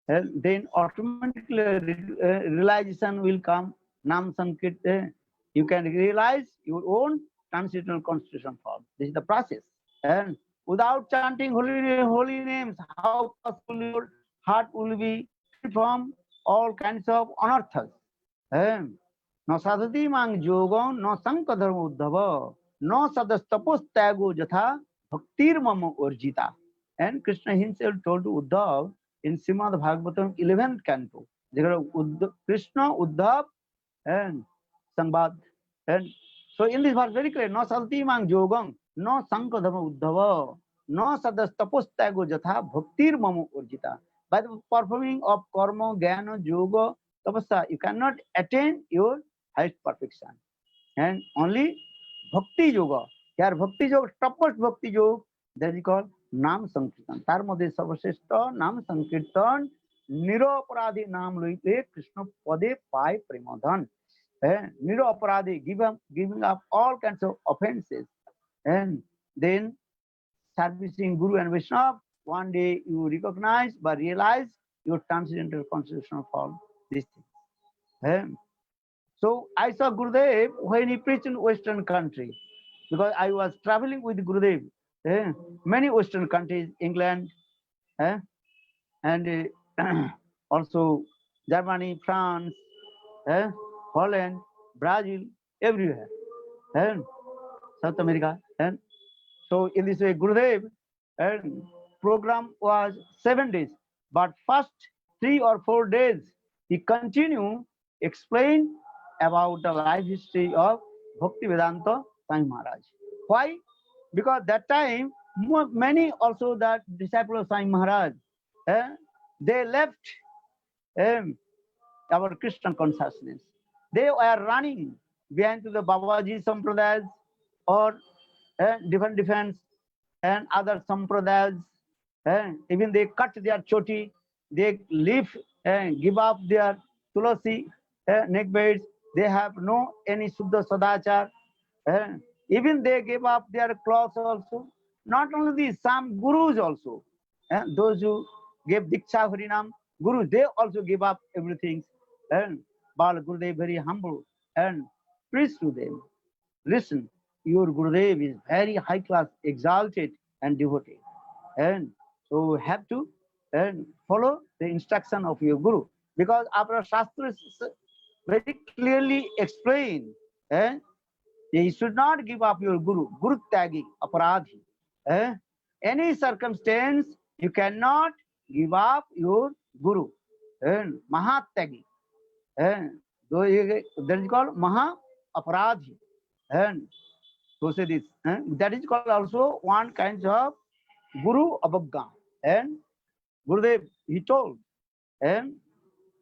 Then automatically realization will come. Nam Sankirtan. You can realize your own transcendental constitutional form. This is the process. And without chanting holy names, how possible your heart will be free from all kinds of anarthas? No sadhati mang yogam, no sankadharma uddhava, no sadastapos tyago jatha, bhaktir mama urjita. And Krishna himself told to Uddhav in Srimad Bhagavatam 11th canto. Krishna, Uddhav, and Sambad. And so in this verse very clear, no sadhati mang yogam, no sankadharma uddhava, no sadastapostyago jatha bhaktir mama urjita. By the performing of karma, jnana, yoga, tapasya, you cannot attain your highest perfection. And only bhakti yoga. Here bhakti yoga, topmost bhakti yoga, that is called Nam Sankirtan. Tar madhye sarvashreshta Nam Sankirtan Niraparadi Nam Luite Krishna Pade Pai Premadhan. Niraparadi, giving up all kinds of offenses. And then servicing Guru and Vaishnava, one day you recognize but realize your transcendental constitutional form, this thing. So I saw Gurudev when he preached in Western country, because I was traveling with Gurudev, many Western countries, England, and also Germany, France, Holland, Brazil, everywhere, and South America. And so in this way, Gurudev program was 7 days, but first 3 or 4 days he continued explain about the life history of Bhaktivedanta Swami Maharaj. Why? Because that time many also the disciples of Swami Maharaj, they left our Christian consciousness. They were running behind to the Babaji Sampradayas or different and other Sampradayas. Even they cut their choti, they leave and give up their tulasi neck beads. They have no any Suddha Sadachar. Even they give up their clothes also. Not only this, some gurus also. Those who gave Diksha Harinam, gurus, they also give up everything. And Bala Gurudev very humble and preach to them. Listen, your Gurudev is very high class, exalted and devoted. And so you have to follow the instruction of your Guru. Because our Shastra very clearly explain You should not give up your Guru. Guru Tyagi, Aparadhi. Eh? Any circumstance, you cannot give up your Guru. Mahatyagi. That is called Maha Aparadhi. And so say this. That is called also one kind of Guru Abhagga. And Gurudev, he told, and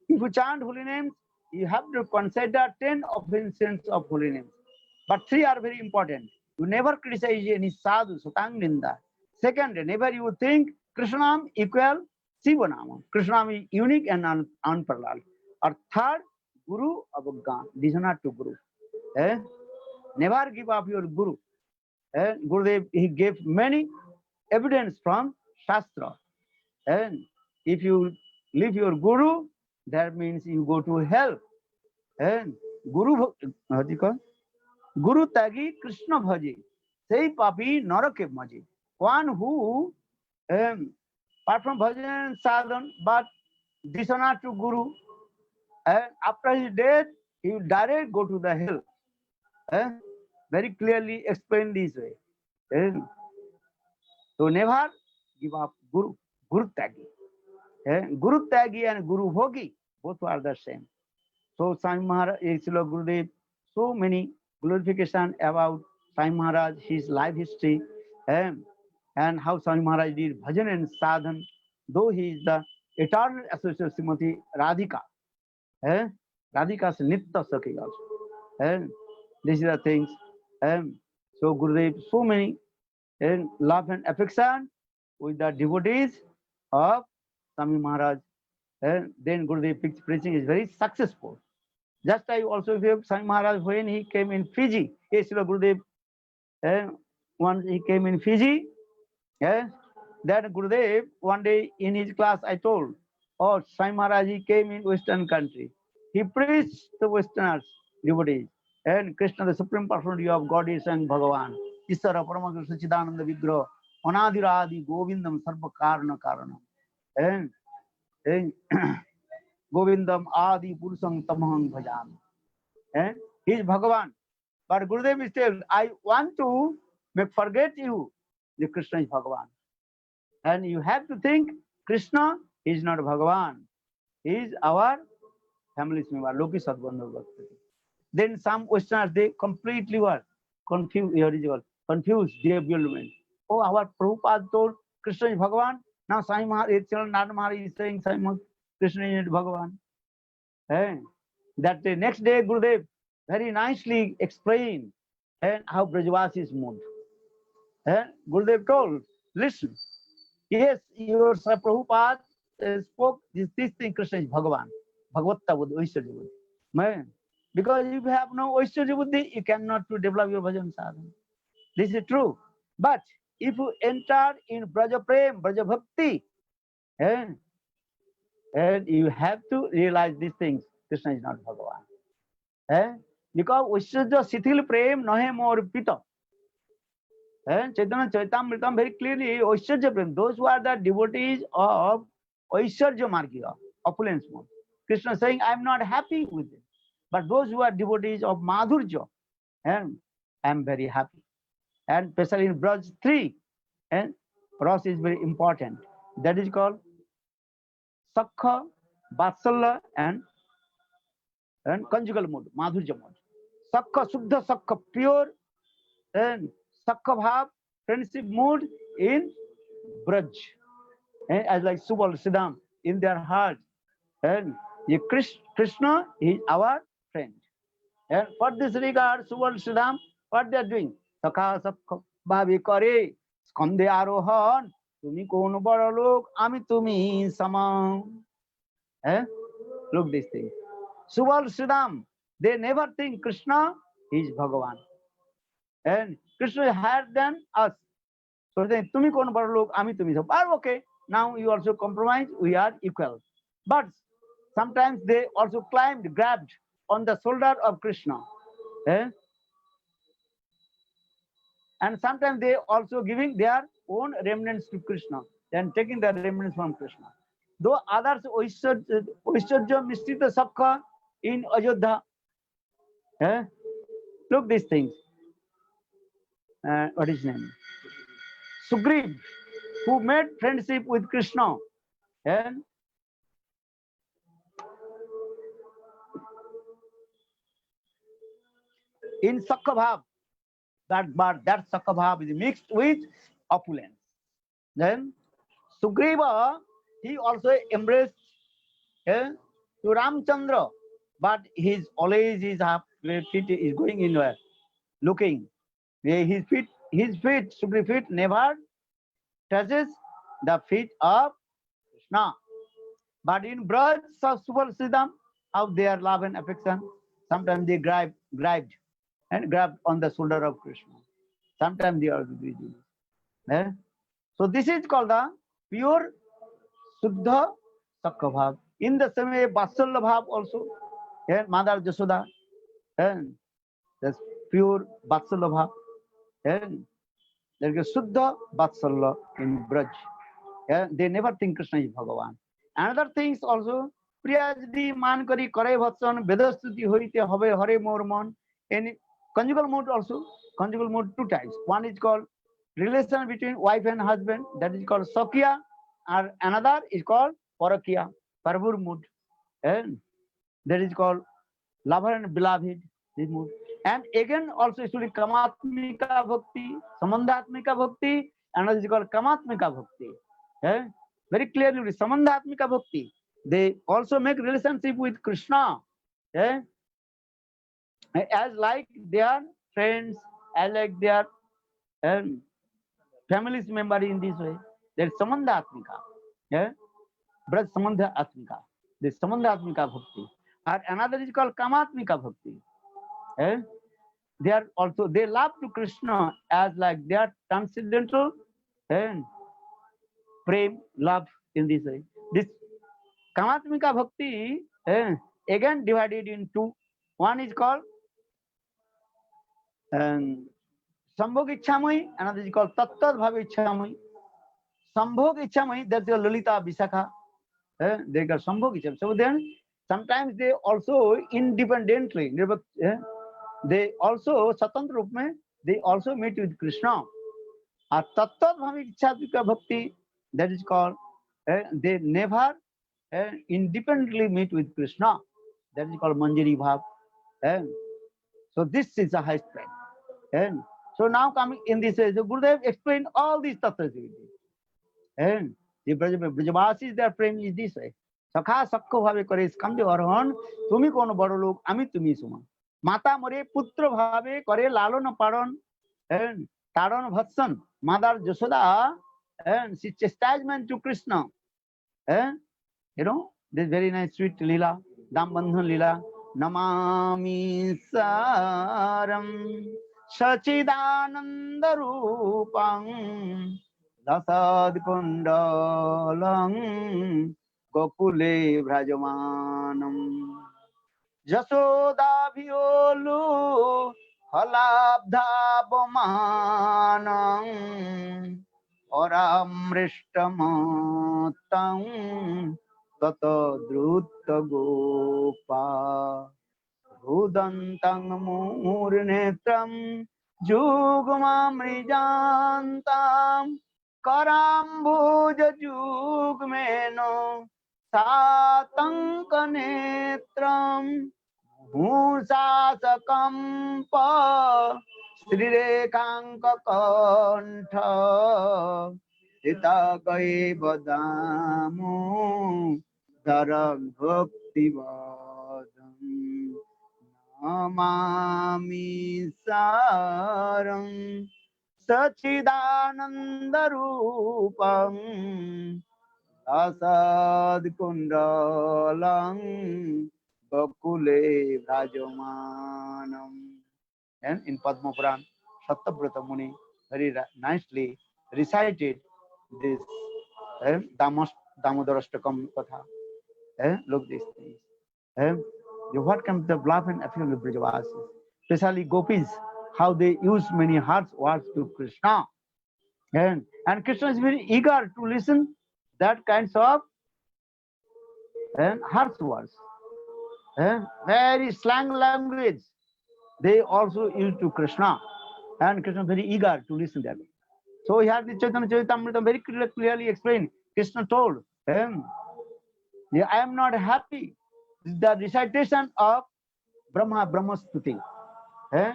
if you chant holy names, you have to consider 10 offenses of holy names. But 3 are very important. You never criticize any sadhu, satang ninda. Second, never you think Krishnam equal Sivanama. Krishnam is unique and unparalleled. Or third, Guru Abhagga. These are not to Guru. Never give up your Guru. Gurudev, he gave many evidence from Shastra. And if you leave your Guru, that means you go to hell. And Guru, what do you call? Guru Tagi Krishna Bhaji. Say Papi Narake Maji. One who, apart from bhajan and sadhan, but dishonor to Guru, and after his death, he will direct go to the hell. Very clearly explained this way. So never give up Guru, Guru Tagi. Guru Tagi and Guru Bhogi, both are the same. So Swami Maharaj, Srila Gurudev, so many glorification about Swami Maharaj, his life history, and how Swami Maharaj did bhajan and sadhan, though he is the eternal associate of Srimati Radhika. Radhika's Nitya Sakhi also. These are the things. So Gurudev, so many love and affection with the devotees of Swami Maharaj. Then Gurudev preaching is very successful. Just I also gave Swami Maharaj when he came in Fiji. Yes, Gurudev. Once he came in Fiji, that Gurudev, one day in his class, I told, oh, Swami Maharaj, he came in Western country. He preached the Westerners, devotees, and Krishna, the Supreme Personality of God, is and Bhagavan. Isara Paramakrishna Chidananda Vigraha, Anadiradi Govindam Sarva Karana Karanam. And Govindam Adi Purusam Tamaham Bhajan. He is Bhagavan. But Gurudev is still, I want to make forget you, the Krishna is Bhagavan. And you have to think Krishna is not Bhagavan. He is our family member, Loki Sadbandhu Bhakti. Then some Westerners, they completely were confused, confused their bewilderment. Oh, our Prabhupada told Krishna is Bhagavan. Now Swami Maharaj, Narayan Maharaj is saying Krishna is Bhagavan. That the next day, Gurudev very nicely explained how Brajavasis moved. Gurudev told, listen, yes, your Prabhupada spoke this thing, Krishna is Bhagavan. Bhagavatta Buddha, Oishwarya Buddha. Because if you have no Oishwarya Buddhi, you cannot to develop your bhajan sadhana. This is true. But if you enter in Braja Prem, Braja Bhakti, and you have to realize these things. Krishna is not Bhagavan. Because Oishwarya Sithil Prem Nahe Mor Pita. Chaitanya Chaitamritam very clearly, Oishwarya Prem, those who are the devotees of Oishwarya Margiya, opulence mode. Krishna is saying, I am not happy with it. But those who are devotees of Madhurya, I am very happy. And especially in Braj 3, Ras is very important. That is called Sakha, Vatsalya, and conjugal mode, Madhurya mode. Sakha, Suddha Sakha, pure and Sakha Bhav, friendship mood in Braj. As like Subal Siddham in their heart. And Krishna is our friend. And for this regard, Subal Siddham, what they are doing? Sakha Sakha Bhavi Kare, Skande Arohan, Tumi Kono Baralok, Ami Tumi Samam. Look this thing. Subal Siddham, they never think Krishna is Bhagavan. And Krishna is higher than us. So they Tumi Kono Baralok, Ami Tumi Samam. But okay, now you also compromise, we are equal. But sometimes they also climbed, grabbed on the shoulder of Krishna. And sometimes they also giving their own remnants to Krishna, then taking the remnants from Krishna. Though others, Oishwarya Mishrita Sakha in Ajodha. Look these things. what is his name? Sugriv, who made friendship with Krishna. And in Sakabhav, that Sakabhav is mixed with opulence. Then Sugriva, he also embraced to Ramchandra, but his always his feet is going in where? Looking. His feet, Sugriva feet never touches the feet of Krishna. But in Braj, Super Siddham, how their love and affection, sometimes they grabbed on the shoulder of Krishna. Sometimes they are greedy. Eh? So this is called the pure Suddha Sakha Bhav. In the same way, Vatsalya Bhav also, Mother Jasoda, and that's pure Vatsalya Bhav. And there is Suddha Vatsalya in Braj. They never think Krishna is Bhagavan. Another things also, Priyajdi man kari kare bhatsan vedastuti hoite habe hare mor mon. In conjugal mode also, conjugal mode two types. One is called relation between wife and husband, that is called Sakya, and another is called Parakya, Parvur mood. And that is called lover and beloved, this mood. And again also actually Kamatmika Bhakti, Samandhatmika Bhakti, another is called Kamatmika Bhakti. Very clearly, Samandhatmika Bhakti. They also make relationship with Krishna. As like their friends, as like their families member in this way. There is Samandha Atmika. Braj Samandha Atmika. The Samandha Atmika Bhakti. And another is called Kamatmika Bhakti. They are also, they love to Krishna as like they are transcendental and prem, love in this way. This Kamatmika Bhakti again divided into one is called Sambhog Ichamai, another is called Tattat Bhav Ichamai. Sambhog Ichamai, that's your Lalita Visakha. They got Sambhog Ichamai. So then sometimes they also independently, they also Satantra Rup mein, they also meet with Krishna. Tattat Bhav Ichamika Bhakti, that is called, they never independently meet with Krishna. That is called Manjari Bhav. So this is the highest plane. And so now coming in this way, so Gurudev explained all these tattvas. And the Brajavasis, their frame is this way. Sakha sakko bhave kare skandhe arhan, tumi kono baro lok, ami tumi suma. Mata more putra bhave kare lalona paran, and taran bhatsan, Mother Jasoda, and she chastisement to Krishna. And you know, this very nice sweet lila, Dambandhan lila, Namami Saram. Sachidananda Rupam Dasad Kundalam Gokule Brajamanam Jasoda Violu Halabdha Bomanam Oramrishtamotam Tata Drutta Gopa Rudantang Murnetram Jugmamrijantam Karambuja Jugmeno Satankanetram Mursasakampa Srirekanka Itakai Badamu Darag Bhaktivadam Namami Saram Sachidananda Rupam Asad Kundalam Bakule Brajamanam. And in Padma Puran, Sattavrata Muni very nicely recited this Damodarashtakam Katha. Look these things. What comes the love and affection of Brajavasis, especially gopis, how they use many hearts words to Krishna. And Krishna is very eager to listen that kinds of hearts words. Very slang language they also use to Krishna. And Krishna is very eager to listen to that. So here the Chaitanya Charitamrita very clearly explained. Krishna told him, "Yeah, I am not happy." The recitation of Brahma Stuti. Eh?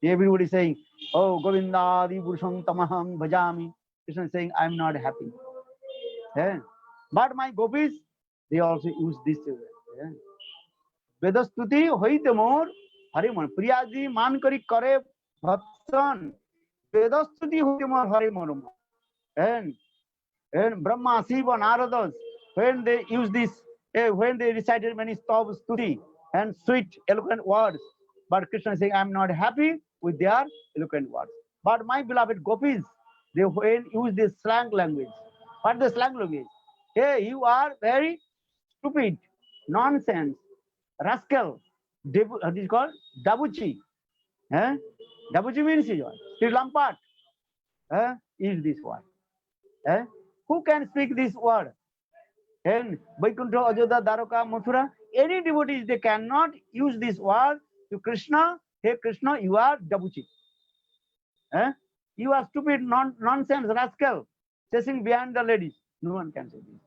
Everybody saying, "Oh Govinda Adi Purusham Tamaham Bhajami." Krishna is saying, "I am not happy." Eh? But my gopis, they also use this. Vedastuti hoite mor Hare Mon. Priyaji man kari kare bhatsan. Vedastuti hoite mor Hare Mon. And Brahma, Shiva, Naradas, when they use this, when they recited many stop stuti and sweet, eloquent words, but Krishna is saying, I am not happy with their eloquent words. But my beloved gopis, they when use this slang language. What the slang language? Hey, you are very stupid, nonsense, rascal, what is called? Dabuchi. Eh? Dabuchi means what? Sri Lampat. Is this word. Eh? Who can speak this word? And Vaikuntha, Ajodha, Dwaraka, Mathura, any devotees, they cannot use this word to Krishna. Hey Krishna, you are Dabuchi. Eh? You are stupid, nonsense, rascal, chasing behind the ladies. No one can say this.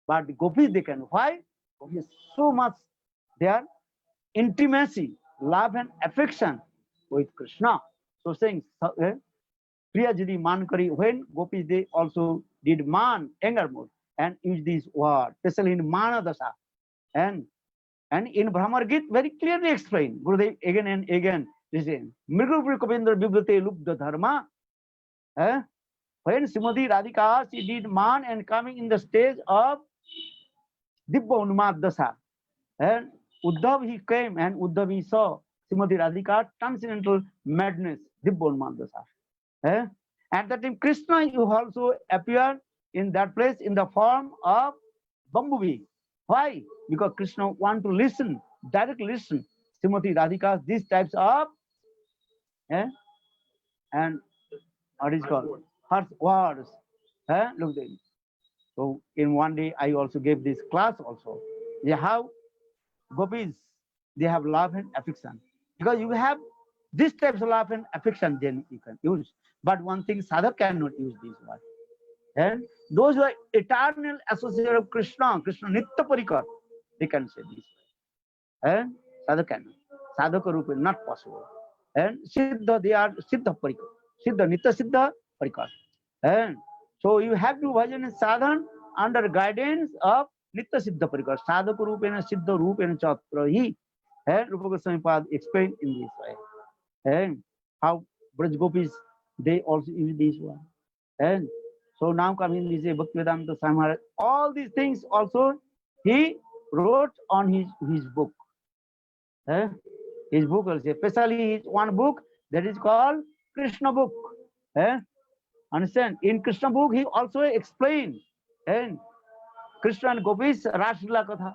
But the gopis, they can. Why? Gopis so much their intimacy, love and affection with Krishna. So saying, Priya Jidi Mankari, when gopis, they also did man, anger mode, and use this word, especially in Manadasa. And in Brahmar Git, very clearly explained, Gurudev again and again, this is Mrigupri Kovindra Bibhate Lubda Dharma. When Srimati Radhika, she did man and coming in the stage of Dibba Unmad Dasa. And Uddhav he came and Uddhav he saw Srimati Radhika transcendental madness, Dibba Unmad Dasa. At that time, Krishna you also appeared in that place in the form of bumblebee. Why? Because Krishna want to listen, directly listen. Srimati Radhika, these types of and what is called her words. Look there. So in one day I also gave this class also. They have gopis, they have love and affection. Because you have this types of love and affection, then you can use. But one thing, sadhak cannot use this word. And those who are eternal associated of Krishna, Krishna Nitya Parikar, they can say this. And sadhak cannot. Sadhaka rupa is not possible. And Siddha, they are Siddha Parikar. Siddha, Nitya Siddha Parikar. And so you have to bhajan and sadhan under guidance of Nitya Siddha Parikar. Sadhaka rupena Siddha rupena chatrahi. And Rupa Goswami Pad explained in this way. And how Braj Gopis, they also use this one. And so now coming this Bhaktivedanta Swami Maharaj, all these things also he wrote on his book. His book also, especially his one book that is called Krishna book. Understand? In Krishna book he also explained and Krishna and Gopis Raslila Katha.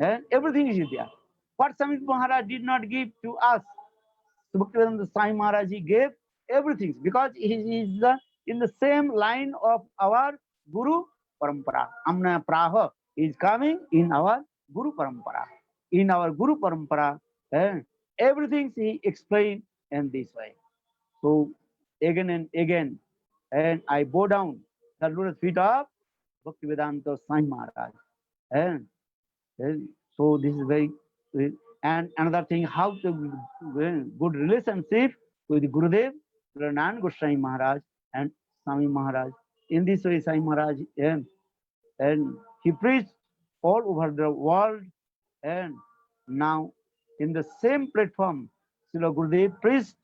And everything is there. What Swami Maharaj did not give to us, Bhaktivedanta Swami Maharaj he gave everything because he is in the same line of our Guru Parampara. Amna Praha is coming in our Guru Parampara. In our Guru Parampara, everything he explained in this way. So again and again, and I bow down the lotus feet of Bhaktivedanta Swami Maharaj. And so this is very, and another thing, how to good relationship with Gurudev, Ranan Goswami Maharaj and Swami Maharaj. In this way, Swami Maharaj and he preached all over the world, and now in the same platform, Srila Gurudev preached,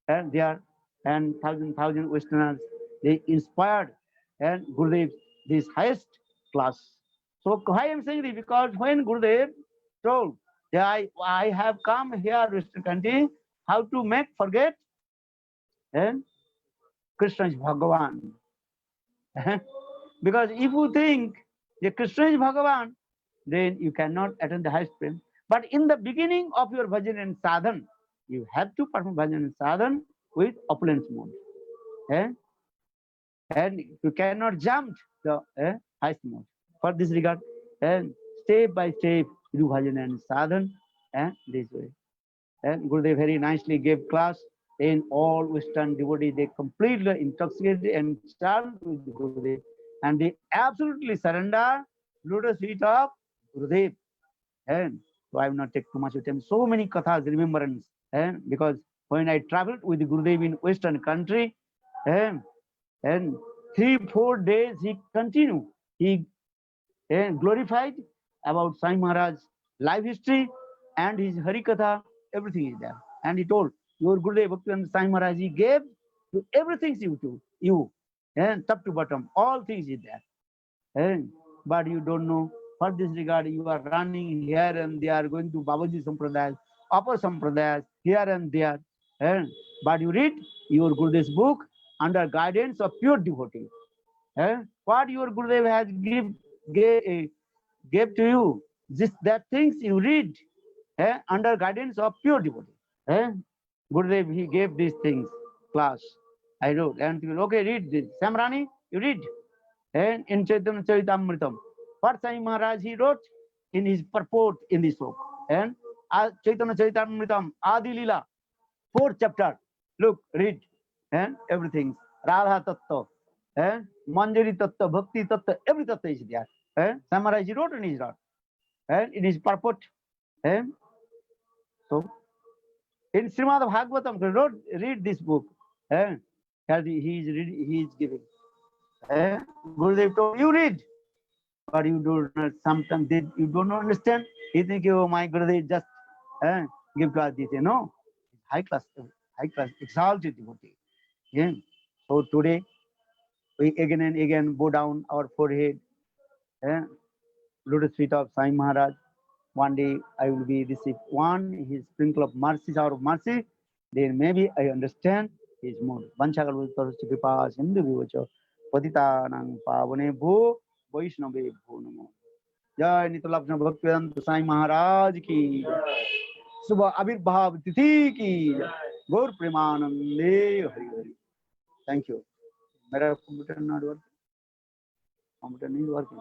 and there and thousand Westerners they inspired and Gurudev this highest class. So why I'm saying this? Because when Gurudev told that I have come here Western country, how to make forget and Krishna is Bhagavan. Because if you think that Krishna is Bhagavan, then you cannot attain the highest prem. But in the beginning of your bhajan and sadhan, you have to perform bhajan and sadhan with opulence mode. And you cannot jump the highest mode. For this regard, and step by step, do bhajan and sadhan, and this way. And Gurudev very nicely gave class then all Western devotees, they completely intoxicated and charmed with Gurudev, and they absolutely surrender lotus feet of Gurudev. And so I will not take too much of time. So many kathas, remembrance, and because when I traveled with Gurudev in Western country, and 3-4 days he continued. He glorified about Sai Maharaj's life history and his Harikatha, everything is there. And he told, your Gurudev Bhaktivedanta Sai Maharaj, he gave to everything to you, and top to bottom, all things is there. But you don't know. For this regard, you are running here and there, going to Babaji Sampradaya, Upper Sampradaya, here and there. But you read your Gurudev's book under guidance of pure devotee. What your Gurudev has gave to you, that things you read under guidance of pure devotee. Gurudev, he gave these things, class. I wrote, and you okay, read this. Samrani, you read. And in Chaitanya Charitamritam, what Sai Maharaj he wrote in his purport in this book. And Chaitanya Charitamritam, Adi Lila, 4th chapter. Look, read. And everything. Radha Tattva, Manjari Tattva, Bhakti Tattva, every Tattva is there. Sai Maharaj he wrote in his wrote. And in his purport. So, in Srimad Bhagavatam, read this book. He is giving. Gurudev told you read, but you do not. Sometimes you don't understand. You think, oh my Gurudev just give to us this. No, high class, exalted devotee. Yeah. So today we again and again bow down our forehead. Lotus feet of Sai Maharaj. One day I will be receive his sprinkle of mercy, shower of mercy. Then maybe I understand his mood. Vanchagal Kripa Sindhu Vivacho Patitanang Pavane Bho Vaishnave Bho Namo. Jai Nitalabhna Bhaktivedanta Sai Maharaj ki Subha Abhirbhav Tithi ki Gaur Premanande Hari Hari. Thank you. मेरा computer not working. Computer नहीं working.